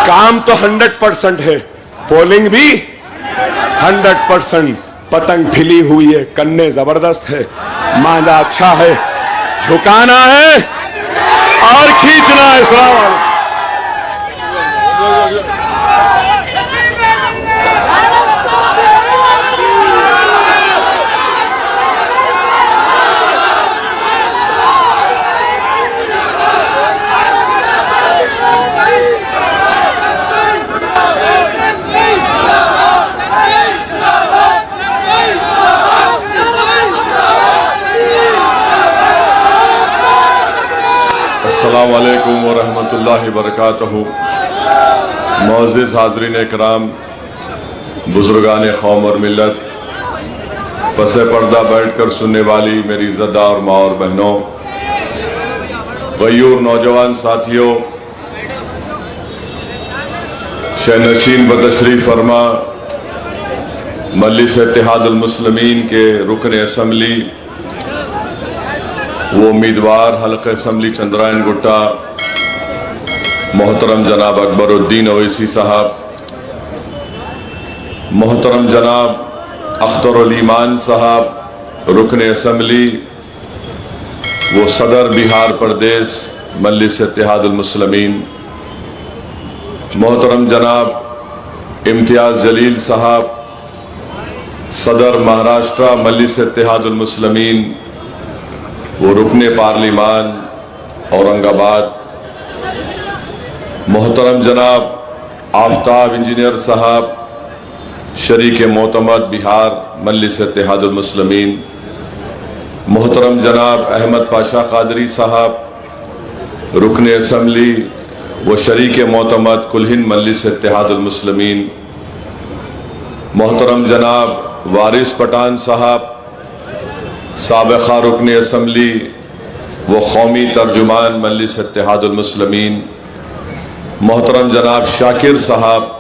काम तो 100% है, पोलिंग भी 100%। पतंग फिली हुई है, कन्ने जबरदस्त है, मांझा अच्छा है, झुकाना है और खींचना है। सलाम अलैकुम। अस्सलामु अलैकुम व रहमतुल्लाहि व बरकातहू। मुअज़्ज़िज़ हाज़रीन इकराम, बुजुर्गान कौम और मिल्लत, पसे पर्दा बैठ कर सुनने वाली मेरी इज़्ज़तदार माँ और बहनों, गयूर नौजवान साथियों, शहनशीन बतशरीफ फरमा मजलिस इत्तेहादुल मुस्लिमीन के रुकन असम्बली, वो उम्मीदवार हल्के असम्बली चंद्रायन गुट्टा मोहतरम जनाब अकबरुद्दीन ओवैसी साहब, मोहतरम जनाब अख्तर ईमान साहब रुकन असम्बली वो सदर बिहार प्रदेश मजलिस इत्तेहादुल मुस्लिमीन, मोहतरम जनाब इम्तियाज़ जलील साहब सदर महाराष्ट्र मजलिस इत्तेहादुल मुस्लिमीन वो रुकन पार्लिमान औरंगाबाद, मोहतरम जनाब आफ्ताब इंजीनियर साहब शरीक मोतमद बिहार मजलिस इत्तेहादुल मुस्लिमीन, मोहतरम जनाब अहमद पाशा कादरी साहब रुकन असम्बली व शरीक मोतमद कुल-हिंद मजलिस इत्तेहादुल मुस्लिमीन, मोहतरम जनाब वारिस पठान साहब साबिक़ा रुकन असम्बली व कौमी तर्जुमान मजलिस इत्तेहादुल मुस्लिमीन, मोहतरम जनाब शाकिर साहब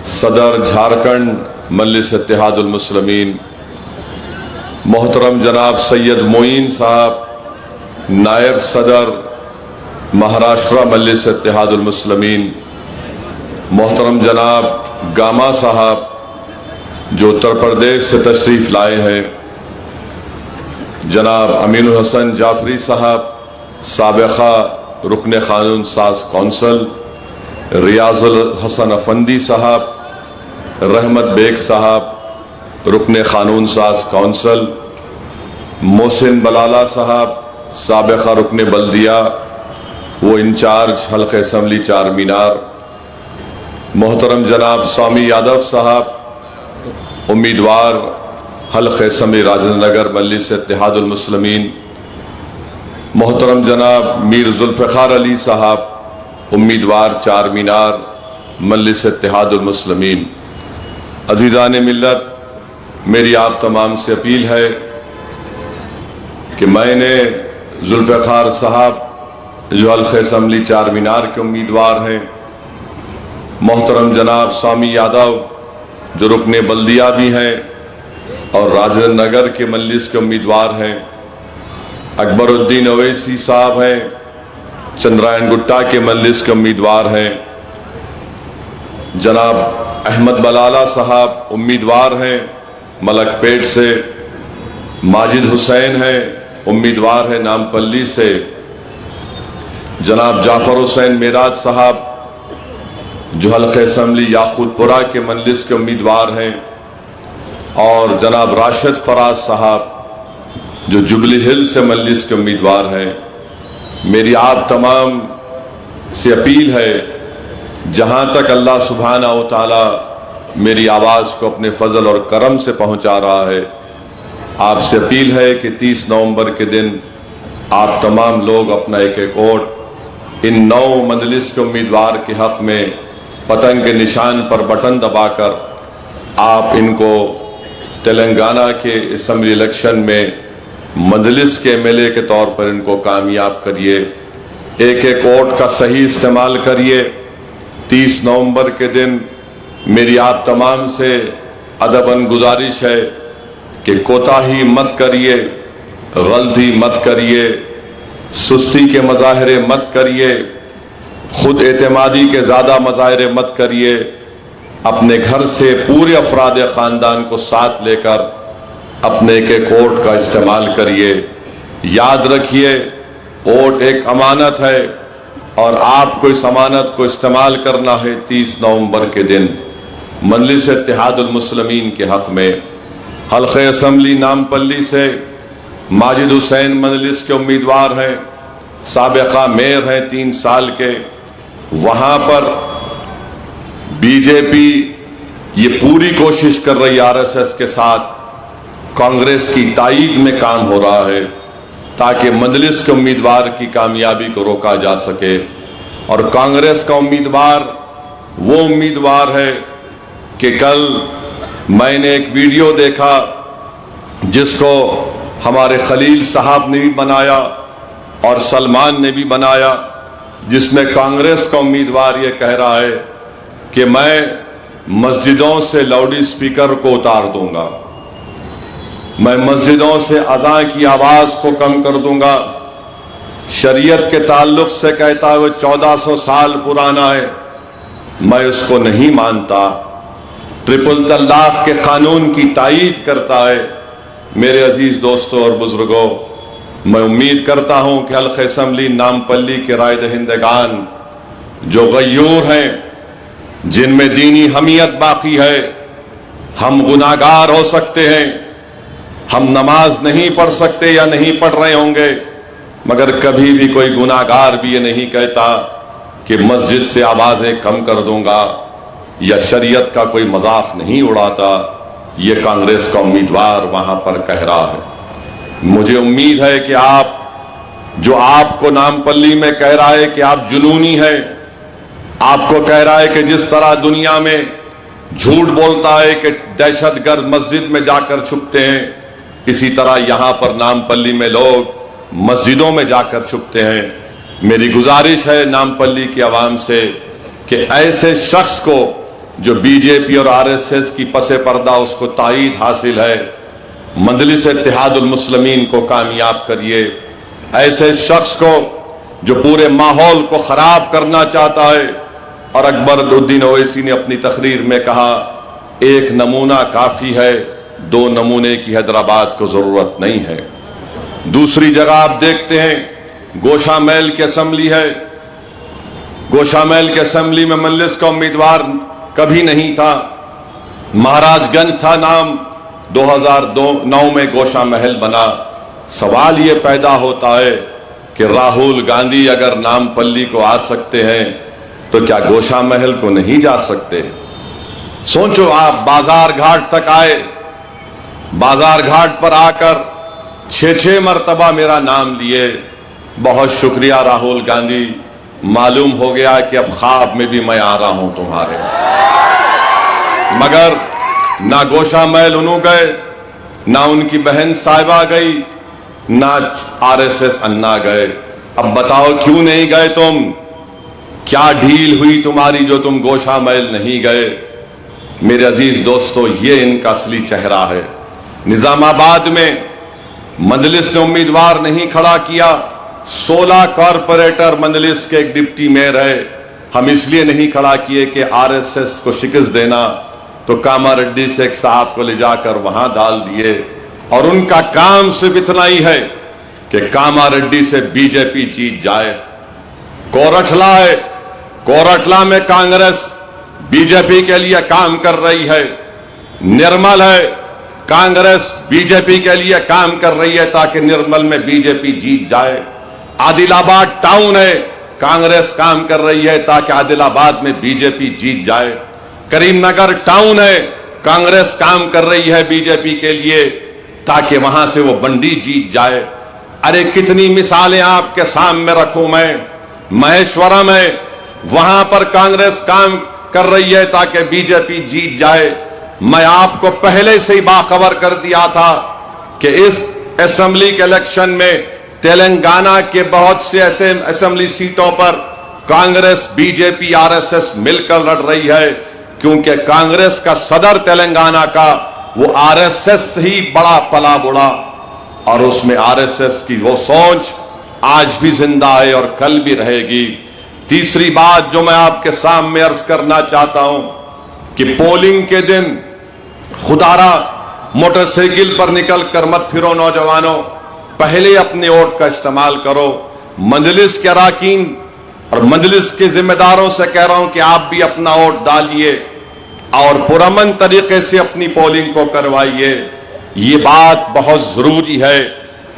सदर झारखंड मजलिस इत्तेहादुल मुस्लिमीन, मोहतरम जनाब सैयद मोइन साहब नायब सदर महाराष्ट्र मजलिस इत्तेहादुल मुस्लिमीन, मोहतरम जनाब गामा साहब जो उत्तर प्रदेश से तशरीफ़ लाए हैं, जनाब अमीनुल हसन जाफरी साहब साबिक़ा रुकन क़ानून साज कौंसल, रियाजुल हसन अफंदी साहब, रहमत बेग साहब रुकन क़ानून साज कौंसल, मोहसिन बलाला साहब साबिक़ा रुकन बल्दिया वो इंचार्ज हल्क़े असम्बली चार मीनार, मोहतरम जनाब स्वामी यादव साहब उम्मीदवार हल्क़े असम्बली राजेंद्र नगर मजलिस इत्तेहादुल मुस्लिमीन, मोहतरम जनाब मीर जुल्फ़िकार अली साहब उम्मीदवार चार मीनार मजलिस इत्तेहादुल मुस्लिमीन। अज़ीज़ान मिल्लत, मेरी आप तमाम से अपील है कि मैंने जुल्फ़िकार साहब जो हल्क़े असम्बली चार मीनार के उम्मीदवार हैं, मोहतरम जनाब स्वामी यादव जो रुकन बल्दिया भी हैं और राजेंद्र नगर के मजलिस के उम्मीदवार हैं, अकबरुद्दीन अवैसी साहब हैं चंद्रायन गुट्टा के मजलिस के उम्मीदवार हैं, जनाब अहमद बलाला साहब उम्मीदवार हैं मलकपेट से, माजिद हुसैन हैं उम्मीदवार हैं नामपल्ली से, जनाब जाफर हुसैन मेराज साहब जो हल्क़े असम्बली याकूतपुरा के मजलिस के उम्मीदवार हैं, और जनाब राशिद फराज साहब जो जुबली हिल से मजलिस के उम्मीदवार हैं। मेरी आप तमाम से अपील है, जहाँ तक अल्लाह सुब्हाना व तआला मेरी आवाज़ को अपने फजल और करम से पहुँचा रहा है, आपसे अपील है कि 30 नवंबर के दिन आप तमाम लोग अपना एक एक वोट इन 9 मजलिस के उम्मीदवार के हक़ में पतंग के निशान पर बटन दबाकर आप इनको तेलंगाना के असम्बली इलेक्शन में मजलिस के एमएलए के तौर पर इनको कामयाब करिए। एक एक वोट का सही इस्तेमाल करिए। 30 नवंबर के दिन मेरी आप तमाम से अदबन गुजारिश है कि कोताही मत करिए, गलती मत करिए, सुस्ती के मज़ाहिरे मत करिए, खुद एतमादी के ज़्यादा मज़ाहिरे मत करिए। अपने घर से पूरे अफराद ख़ानदान को साथ लेकर अपने एक एक वोट का इस्तेमाल करिए। याद रखिए, वोट एक अमानत है और आपको इस अमानत को इस्तेमाल करना है। 30 नवंबर के दिन मजलिस इत्तेहादुल मुस्लिमीन के हक़ में हल्क़े असम्बली नामपल्ली से माजिद हुसैन मजलिस के उम्मीदवार हैं, साबिक़ा मेयर हैं 3 साल के। वहाँ पर बीजेपी ये पूरी कोशिश कर रही आरएसएस के साथ कांग्रेस की ताईद में काम हो रहा है ताकि मजलिस के उम्मीदवार की कामयाबी को रोका जा सके। और कांग्रेस का उम्मीदवार वो उम्मीदवार है कि कल मैंने एक वीडियो देखा जिसको हमारे खलील साहब ने भी बनाया और सलमान ने भी बनाया, जिसमें कांग्रेस का उम्मीदवार ये कह रहा है कि मैं मस्जिदों से लाउड स्पीकर को उतार दूंगा, मैं मस्जिदों से अज़ां की आवाज़ को कम कर दूंगा। शरीयत के ताल्लुक से कहता है वो 1400 साल पुराना है, मैं उसको नहीं मानता। ट्रिपल तलाक के कानून की तायीद करता है। मेरे अजीज दोस्तों और बुजुर्गों, मैं उम्मीद करता हूं कि हल्क़ असम्बली नामपल्ली के राय दहिंदगान जो गयूर हैं, जिनमें दीनी हमियत बाकी है, हम गुनाहगार हो सकते हैं, हम नमाज नहीं पढ़ सकते या नहीं पढ़ रहे होंगे, मगर कभी भी कोई गुनाहगार भी ये नहीं कहता कि मस्जिद से आवाजें कम कर दूंगा या शरीयत का कोई मजाक नहीं उड़ाता। ये कांग्रेस का उम्मीदवार वहां पर कह रहा है। मुझे उम्मीद है कि आप, जो आपको नामपल्ली में कह रहा है कि आप जुनूनी है, आपको कह रहा है कि जिस तरह दुनिया में झूठ बोलता है कि दहशतगर्द मस्जिद में जाकर छुपते हैं, इसी तरह यहां पर नामपल्ली में लोग मस्जिदों में जाकर छुपते हैं। मेरी गुजारिश है नामपल्ली की आवाम से कि ऐसे शख्स को जो बीजेपी और आरएसएस की पसे पर्दा उसको तायीद हासिल है, मजलिस इत्तेहादुल मुस्लिमीन को कामयाब करिए। ऐसे शख्स को जो पूरे माहौल को खराब करना चाहता है, और अकबरुद्दीन ओवैसी ने अपनी तकरीर में कहा, एक नमूना काफी है, दो नमूने की हैदराबाद को जरूरत नहीं है। दूसरी जगह आप देखते हैं गोशामैल की असेंबली है, गोशामैल की असेंबली में मजलिस का उम्मीदवार कभी नहीं था, महाराजगंज था नाम, 2009 में गोशामहल बना। सवाल ये पैदा होता है कि राहुल गांधी अगर नामपल्ली को आ सकते हैं तो क्या गोशामहल को नहीं जा सकते? सोचो, आप बाजार घाट तक आए, बाजार घाट पर आकर 6 मरतबा मेरा नाम लिए, बहुत शुक्रिया राहुल गांधी, मालूम हो गया कि अब ख्वाब में भी मैं आ रहा हूं तुम्हारे। मगर ना गोशामहल उन्हों गए, ना उनकी बहन साहिबा गई, ना आरएसएस अन्ना गए। अब बताओ क्यों नहीं गए तुम? क्या ढील हुई तुम्हारी जो तुम गोशामहल नहीं गए? मेरे अजीज दोस्तों, ये इनका असली चेहरा है। निजामाबाद में मजलिस ने उम्मीदवार नहीं खड़ा किया, 16 कॉरपोरेटर मजलिस के एक डिप्टी मेयर है। हम इसलिए नहीं खड़ा किए कि आरएसएस को शिकस्त देना, तो कामारेड्डी से एक साहब को ले जाकर वहां डाल दिए, और उनका काम सिर्फ इतना ही है कि कामारेड्डी से बीजेपी जीत जाए। कोरठला है, कोरठला में कांग्रेस बीजेपी के लिए काम कर रही है। निर्मल है, कांग्रेस बीजेपी के लिए काम कर रही है ताकि निर्मल में बीजेपी जीत जाए। आदिलाबाद टाउन है, कांग्रेस काम कर रही है ताकि आदिलाबाद में बीजेपी जीत जाए। करीमनगर टाउन है, कांग्रेस काम कर रही है बीजेपी के लिए ताकि वहां से वो बंडी जीत जाए। अरे कितनी मिसालें आपके सामने रखूं मैं। महेश्वरम है, वहां पर कांग्रेस काम कर रही है ताकि बीजेपी जीत जाए। मैं आपको पहले से ही बाखबर कर दिया था कि इस असेंबली के इलेक्शन में तेलंगाना के बहुत से ऐसे असेंबली सीटों पर कांग्रेस, बीजेपी, आरएसएस मिलकर लड़ रही है, क्योंकि कांग्रेस का सदर तेलंगाना का वो आरएसएस ही बड़ा पला बुड़ा, और उसमें आरएसएस की वो सोच आज भी जिंदा है और कल भी रहेगी। तीसरी बात जो मैं आपके सामने अर्ज करना चाहता हूं कि पोलिंग के दिन खुदारा मोटरसाइकिल पर निकल कर मत फिरो नौजवानों, पहले अपने वोट का इस्तेमाल करो। मजलिस के अराकीन और मजलिस के जिम्मेदारों से कह रहा हूं कि आप भी अपना वोट डालिए और पुरअमन तरीके से अपनी पोलिंग को करवाइए। ये बात बहुत जरूरी है।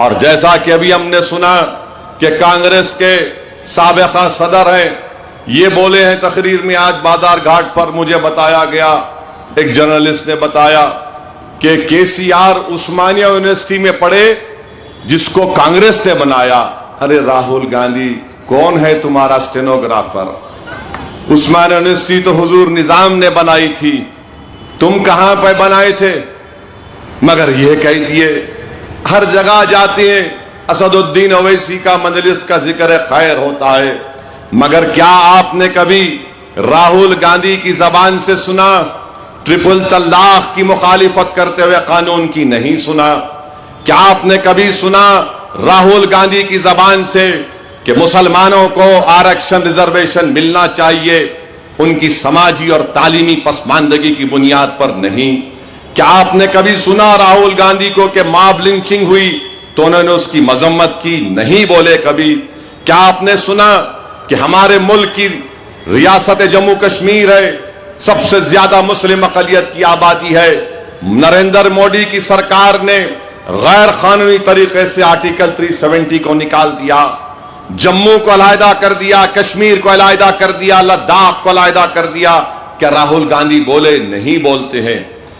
और जैसा कि अभी हमने सुना कि कांग्रेस के साबिका सदर हैं, ये बोले हैं तकरीर में, आज बाजार घाट पर मुझे बताया गया, एक जर्नलिस्ट ने बताया कि केसीआर उस्मानिया यूनिवर्सिटी में पढ़े जिसको कांग्रेस ने बनाया। अरे राहुल गांधी, कौन है तुम्हारा स्टेनोग्राफर? उस्मानिया यूनिवर्सिटी तो हुजूर निजाम ने बनाई थी, तुम कहां पर बनाए थे? मगर यह कह दिए, हर जगह जाते हैं असदुद्दीन ओवैसी का मजलिस का जिक्र खैर होता है, मगर क्या आपने कभी राहुल गांधी की जबान से सुना ट्रिपल तलाक की मुखालिफत करते हुए कानून की? नहीं सुना। क्या आपने कभी सुना राहुल गांधी की जबान से कि मुसलमानों को आरक्षण, रिजर्वेशन मिलना चाहिए? उनकी समाजी और तालीमी पसमानदगी की बुनियाद पर नहीं। क्या आपने कभी सुना राहुल गांधी को कि मॉब लिंचिंग हुई तो उन्होंने उसकी मजम्मत की? नहीं बोले कभी। क्या आपने सुना कि हमारे मुल्क की रियासत जम्मू कश्मीर है, सबसे ज्यादा मुस्लिम अकलियत की आबादी है, नरेंद्र मोदी की सरकार ने गैर कानूनी तरीके से आर्टिकल 370 को निकाल दिया, जम्मू को अलहदा कर दिया, कश्मीर को अलहदा कर दिया, लद्दाख को अलहदा कर दिया? क्या राहुल गांधी बोले? नहीं बोलते हैं।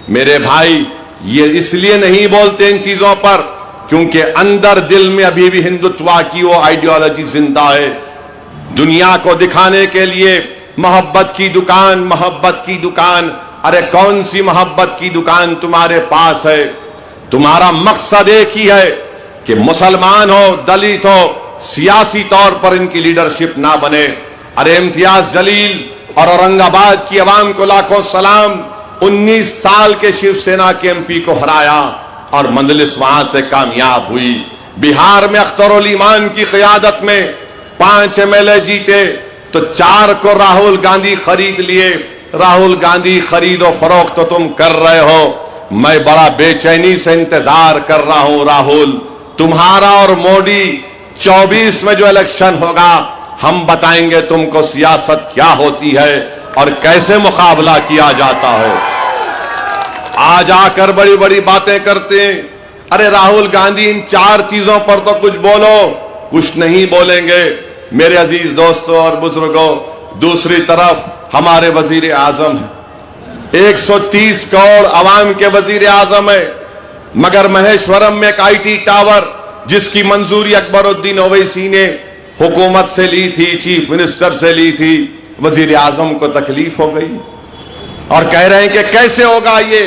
मेरे भाई, ये इसलिए नहीं बोलते इन चीजों पर क्योंकि अंदर दिल में अभी भी हिंदुत्व की वो आइडियोलॉजी जिंदा है। दुनिया को दिखाने के लिए मोहब्बत की दुकान, मोहब्बत की दुकान। अरे कौन सी मोहब्बत की दुकान तुम्हारे पास है? तुम्हारा मकसद एक ही है कि मुसलमान हो, दलित हो, सियासी तौर पर इनकी लीडरशिप ना बने। अरे इम्तियाज जलील और औरंगाबाद की आवाम को लाखों सलाम, 19 साल के शिवसेना के एमपी को हराया और मंजलिस वहां से कामयाब हुई। बिहार में अख्तरुल ईमान की क़यादत में 5 एमएलए जीते तो 4 को राहुल गांधी खरीद लिए। राहुल गांधी खरीदो फरोख्त तो तुम कर रहे हो। मैं बड़ा बेचैनी से इंतजार कर रहा हूं राहुल, तुम्हारा और मोदी 24 में जो इलेक्शन होगा, हम बताएंगे तुमको सियासत क्या होती है और कैसे मुकाबला किया जाता है। आज आकर बड़ी बड़ी बातें करते हैं। अरे राहुल गांधी, इन 4 चीजों पर तो कुछ बोलो। कुछ नहीं बोलेंगे। मेरे अजीज दोस्तों और बुजुर्गों, दूसरी तरफ हमारे वजीर आजम है, 130 करोड़ अवाम के वजीर आजम है, मगर महेश्वरम में एक IT टावर जिसकी मंजूरी अकबरुद्दीन ओवैसी ने हुकूमत से ली थी, चीफ मिनिस्टर से ली थी, वजीर आजम को तकलीफ हो गई और कह रहे हैं कि कैसे होगा ये?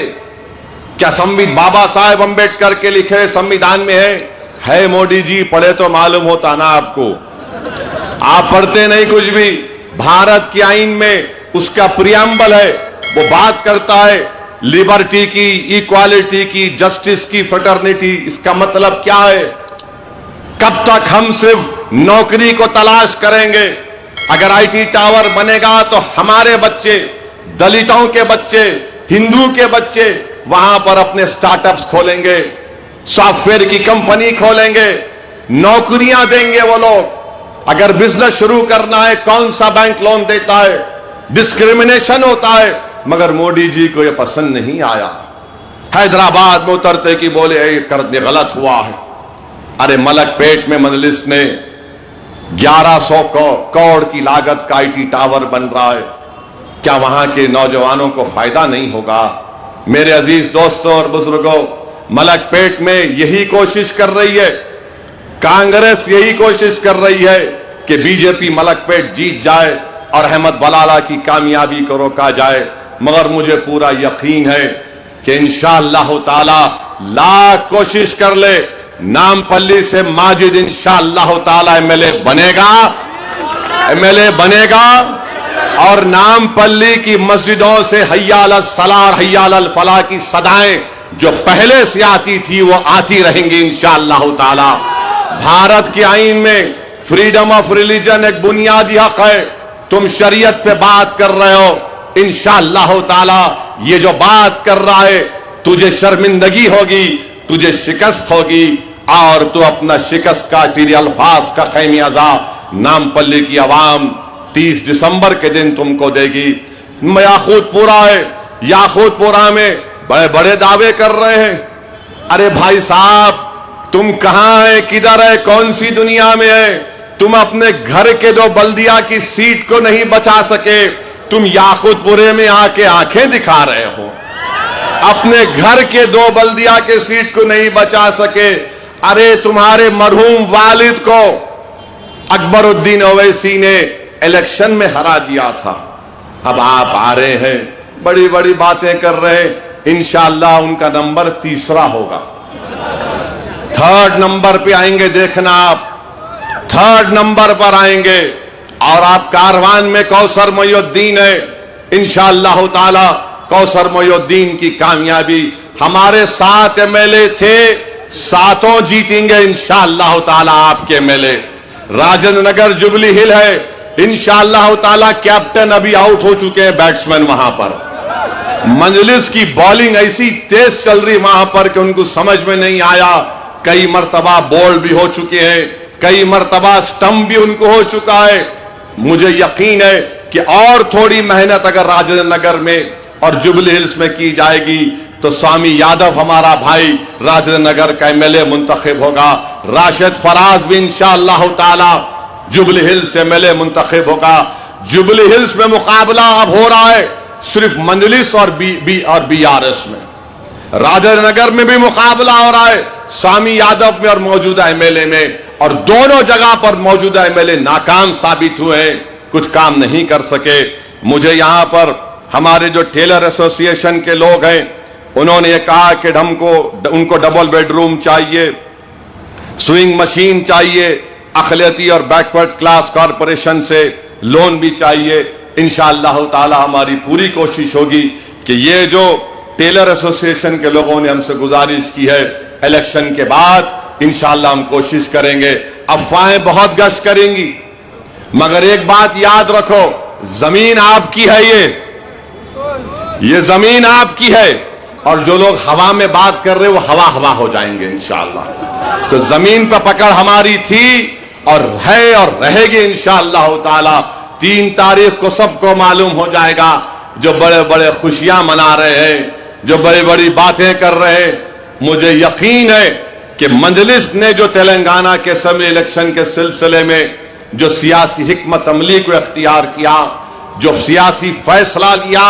क्या संविधान बाबा साहेब अंबेडकर के लिखे संविधान में है? मोदी जी, पढ़े तो मालूम होता ना आपको। आप पढ़ते नहीं कुछ भी। भारत के आईन में उसका प्रियम्बल है, वो बात करता है लिबर्टी की, इक्वालिटी की, जस्टिस की, फ्रेटर्निटी। इसका मतलब क्या है? कब तक हम सिर्फ नौकरी को तलाश करेंगे? अगर IT टावर बनेगा तो हमारे बच्चे, दलितों के बच्चे, हिंदू के बच्चे वहां पर अपने स्टार्टअप्स खोलेंगे, सॉफ्टवेयर की कंपनी खोलेंगे, नौकरियां देंगे वो लोग। अगर बिजनेस शुरू करना है, कौन सा बैंक लोन देता है? डिस्क्रिमिनेशन होता है। मगर मोदी जी को यह पसंद नहीं आया। हैदराबाद में उतरते कि बोले ये करने गलत हुआ है। अरे मलकपेट में मजलिस ने 1100 करोड़ की लागत का IT टावर बन रहा है। क्या वहां के नौजवानों को फायदा नहीं होगा? मेरे अजीज दोस्तों और बुजुर्गों, मलकपेट में यही कोशिश कर रही है, कांग्रेस यही कोशिश कर रही है कि बीजेपी मलकपेट जीत जाए और अहमद बलाला की कामयाबी को रोका जाए। मगर मुझे पूरा यकीन है कि इंशाअल्लाह ताला लाख कोशिश कर ले, नामपल्ली से माजिद इंशाअल्लाह ताला एमएलए बनेगा और नामपल्ली की मस्जिदों से हय्या अलस सलाह, हय्या अलल फलाह की सदाएं जो पहले से आती थी वो आती रहेंगी इंशाअल्लाह ताला। भारत के आईन में फ्रीडम ऑफ रिलीजन एक बुनियादी हक है। तुम शरीयत पे बात कर रहे हो, इंशाअल्लाह ताला ये जो बात कर रहा है तुझे शर्मिंदगी होगी, तुझे शिकस्त होगी और तू अपना शिकस्त का तेरे अल्फाज का खैमियाजा नामपल्ली की आवाम 30 दिसंबर के दिन तुमको देगी। याकूतपुरा है, याकूतपुरा में बड़े बड़े दावे कर रहे हैं। अरे भाई साहब, तुम कहां है, किधर है, कौन सी दुनिया में है? तुम अपने घर के 2 बल्दिया की सीट को नहीं बचा सके, तुम याकूतपुरे में आके आंखें दिखा रहे हो। अपने घर के 2 बल्दिया के सीट को नहीं बचा सके। अरे तुम्हारे मरहूम वालिद को अकबरुद्दीन ओवैसी ने इलेक्शन में हरा दिया था। अब आप आ रहे हैं, बड़ी बड़ी बातें कर रहे हैं। इंशाअल्लाह उनका नंबर 3रा होगा, 3rd नंबर पे आएंगे। देखना आप 3rd नंबर पर आएंगे और आप कारवान में कौसर मोइनुद्दीन है। इंशाअल्लाह ताला कौसर मोइनुद्दीन की कामयाबी, हमारे 7 एमएलए थे, 7 जीतेंगे इंशाअल्लाह ताला आपके एमएलए। राजेंद्र नगर जुबली हिल है, इंशाअल्लाह ताला कैप्टन अभी आउट हो चुके हैं बैट्समैन वहां पर। मंजलिस की बॉलिंग ऐसी तेज चल रही वहां पर कि उनको समझ में नहीं आया। कई मर्तबा बॉल भी हो चुके हैं, कई मर्तबा स्टंप भी उनको हो चुका है। मुझे यकीन है कि और थोड़ी मेहनत अगर राजेंद्र नगर में और जुबली हिल्स में की जाएगी तो स्वामी यादव हमारा भाई राजेंद्र नगर का एमएलए मुंतखब होगा। राशिद फराज भी इंशाअल्लाह ताला जुबली हिल्स से एमएलए मुंतखब होगा। जुबली हिल्स में मुकाबला अब हो रहा है सिर्फ मंजलिस और बीआरएस में। राजेंद्र नगर में भी मुकाबला हो रहा है स्वामी यादव में और मौजूदा एमएलए में, और दोनों जगह पर मौजूदा एमएलए नाकाम साबित हुए, कुछ काम नहीं कर सके। मुझे यहां पर हमारे जो टेलर एसोसिएशन के लोग हैं उन्होंने कहा कि उनको डबल बेडरूम चाहिए, स्विंग मशीन चाहिए, अक़लियती और बैकवर्ड क्लास कॉरपोरेशन से लोन भी चाहिए। इंशाअल्लाह ताला हमारी पूरी कोशिश होगी कि ये जो टेलर एसोसिएशन के लोगों ने हमसे गुजारिश की है, इलेक्शन के बाद इंशाअल्लाह हम कोशिश करेंगे। अफवाहें बहुत गश्त करेंगी, मगर एक बात याद रखो, जमीन आपकी है, ये जमीन आपकी है, और जो लोग हवा में बात कर रहे वो हवा हवा हो जाएंगे इंशाअल्लाह। तो जमीन पर पकड़ हमारी थी और है और रहेगी इंशाअल्लाह ताला। 3 तारीख को सबको मालूम हो जाएगा, जो बड़े बड़े खुशियां मना रहे हैं, जो बड़ी बड़ी बातें कर रहे हैं। मुझे यकीन है कि मंजलिस ने जो तेलंगाना के असेंबली इलेक्शन के सिलसिले में जो सियासी हिकमत अमली को इख्तियार किया, जो सियासी फैसला लिया,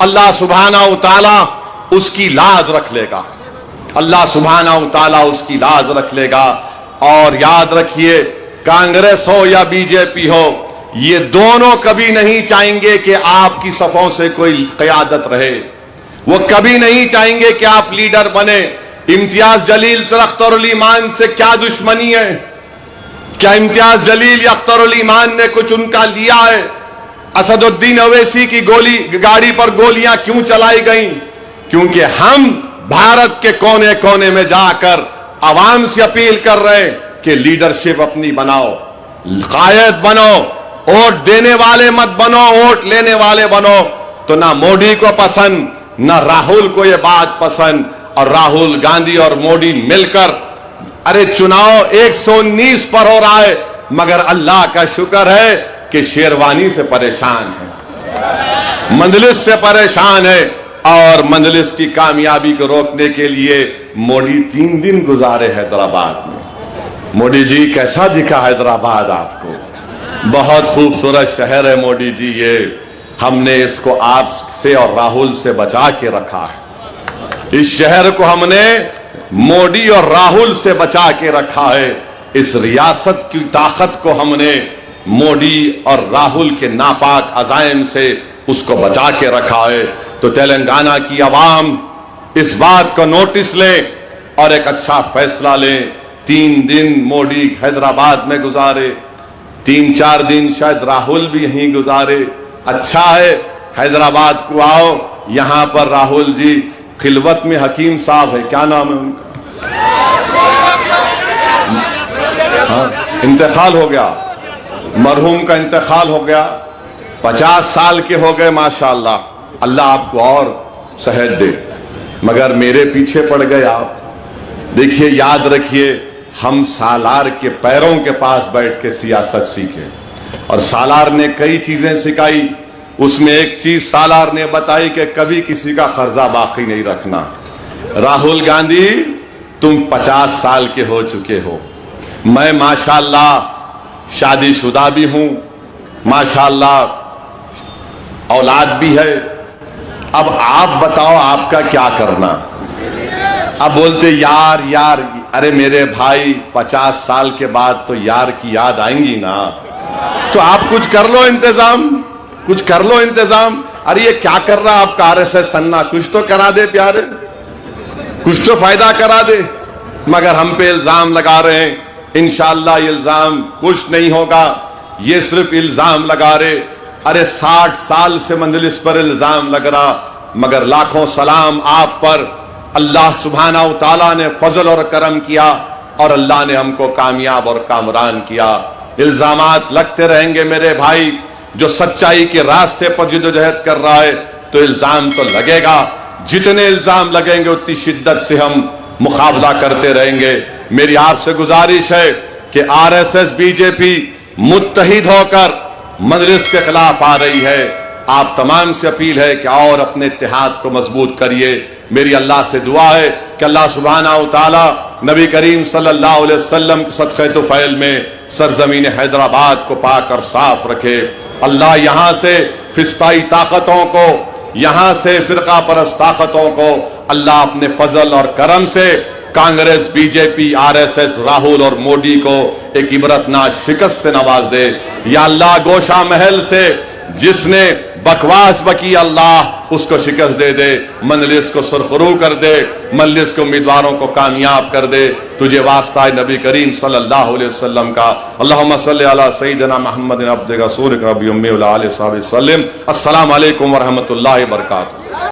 अल्लाह सुब्हानहू तआला उसकी लाज रख लेगा। अल्लाह सुब्हानहू तआला उसकी लाज रख लेगा। और याद रखिए, कांग्रेस हो या बीजेपी हो, ये दोनों कभी नहीं चाहेंगे कि आपकी सफों से कोई क़यादत रहे। वो कभी नहीं चाहेंगे कि आप लीडर बने। इम्तियाज जलील से अख्तरुल ईमान से क्या दुश्मनी है? क्या इम्तियाज जलील या अख्तरुल ईमान ने कुछ उनका लिया है? असदुद्दीन अवैसी की गाड़ी पर गोलियां क्यों चलाई गई? क्योंकि हम भारत के कोने कोने में जाकर आवाम से अपील कर रहे हैं कि लीडरशिप अपनी बनाओ, कायद बनो, वोट देने वाले मत बनो, वोट लेने वाले बनो। तो ना मोदी को पसंद, ना राहुल को यह बात पसंद, और राहुल गांधी और मोदी मिलकर, अरे चुनाव 119 पर हो रहा है, मगर अल्लाह का शुक्र है कि शेरवानी से परेशान है, मंजलिस से परेशान है। और मंजलिस की कामयाबी को रोकने के लिए मोदी 3 दिन गुजारे हैदराबाद में। मोदी जी, कैसा दिखा हैदराबाद आपको? बहुत खूबसूरत शहर है मोदी जी, ये हमने इसको आपसे और राहुल से बचा के रखा है। इस शहर को हमने मोदी और राहुल से बचा के रखा है। इस रियासत की ताकत को हमने मोदी और राहुल के नापाक अज़ाइम से उसको बचा के रखा है। तो तेलंगाना की आवाम इस बात को नोटिस ले और एक अच्छा फैसला ले। 3 दिन मोदी हैदराबाद में गुजारे, 3-4 दिन शायद राहुल भी यहीं गुजारे। अच्छा है, हैदराबाद को आओ। यहां पर राहुल जी खिलवत में हकीम साहब है, क्या नाम है उनका? हाँ, इंतकाल हो गया, मरहूम का इंतकाल हो गया। 50 साल के हो गए माशाअल्लाह। अल्लाह आपको और सेहत दे, मगर मेरे पीछे पड़ गए आप। देखिए, याद रखिए, हम सालार के पैरों के पास बैठ के सियासत सीखे, और सालार ने कई चीजें सिखाई। उसमें एक चीज सालार ने बताई कि कभी किसी का कर्जा बाकी नहीं रखना। राहुल गांधी, तुम 50 साल के हो चुके हो, मैं माशाअल्लाह शादीशुदा भी हूं, माशाअल्लाह औलाद भी है। अब आप बताओ आपका क्या करना? अब बोलते यार यार, अरे मेरे भाई 50 साल के बाद तो यार की याद आएंगी ना, तो आप कुछ कर लो इंतजाम, कुछ कर लो इंतजाम। अरे ये क्या कर रहा आपका आरएसएस सन्ना, कुछ तो करा दे प्यारे, कुछ तो फायदा करा दे। मगर हम पे इल्जाम लगा रहे हैं। इंशाअल्लाह इल्जाम कुछ नहीं होगा, ये सिर्फ इल्जाम लगा रहे। अरे 60 साल से मंजलिस पर इल्जाम लग रहा, मगर लाखों सलाम आप पर। अल्लाह सुब्हानहू तआला ने फजल और करम किया, और अल्लाह ने हमको कामयाब और कामरान किया। इल्जामात लगते रहेंगे मेरे भाई। जो सच्चाई के रास्ते पर जिद्दोजहद कर रहा है तो इल्जाम तो लगेगा, जितने इल्जाम लगेंगे उतनी शिद्दत से हम मुकाबला करते रहेंगे। मेरी आपसे गुजारिश है कि आरएसएस बीजेपी मुत्तहिद होकर मजलिस के खिलाफ आ रही है। आप तमाम से अपील है कि और अपने इत्तेहाद को मजबूत करिए। मेरी अल्लाह से दुआ है कि अल्लाह सुब्हानहू तआला नबी करीम सल्लल्लाहु अलैहि वसल्लम के सदक़े तुफ़ैल में सरजमीन हैदराबाद को पाक और साफ रखे। अल्लाह यहाँ से फिस्ताई ताकतों को, यहाँ से फिरका परस्त ताकतों को अल्लाह अपने फजल और करम से कांग्रेस, बीजेपी, आरएसएस, राहुल और मोदी को एक इबरतनाक शिकस्त से नवाज दे। या अल्लाह गोशा महल से जिसने बकवास बकी अल्लाह उसको शिकस्त दे दे, मजलिस को सुरखरू कर दे, मजलिस के उम्मीदवारों को कामयाब कर दे। तुझे वास्ता है नबी करीम सल्लल्लाहु अलैहि वसल्लम का। अल्लाहुम्मा सल्लि अला सय्यिदिना मुहम्मदिन अब्दिका रसूलिका रब्बि उम्मी व अला आलिहि व सल्लम। अस्सलामु अलैकुम व रहमतुल्लाहि व बरकातुहू।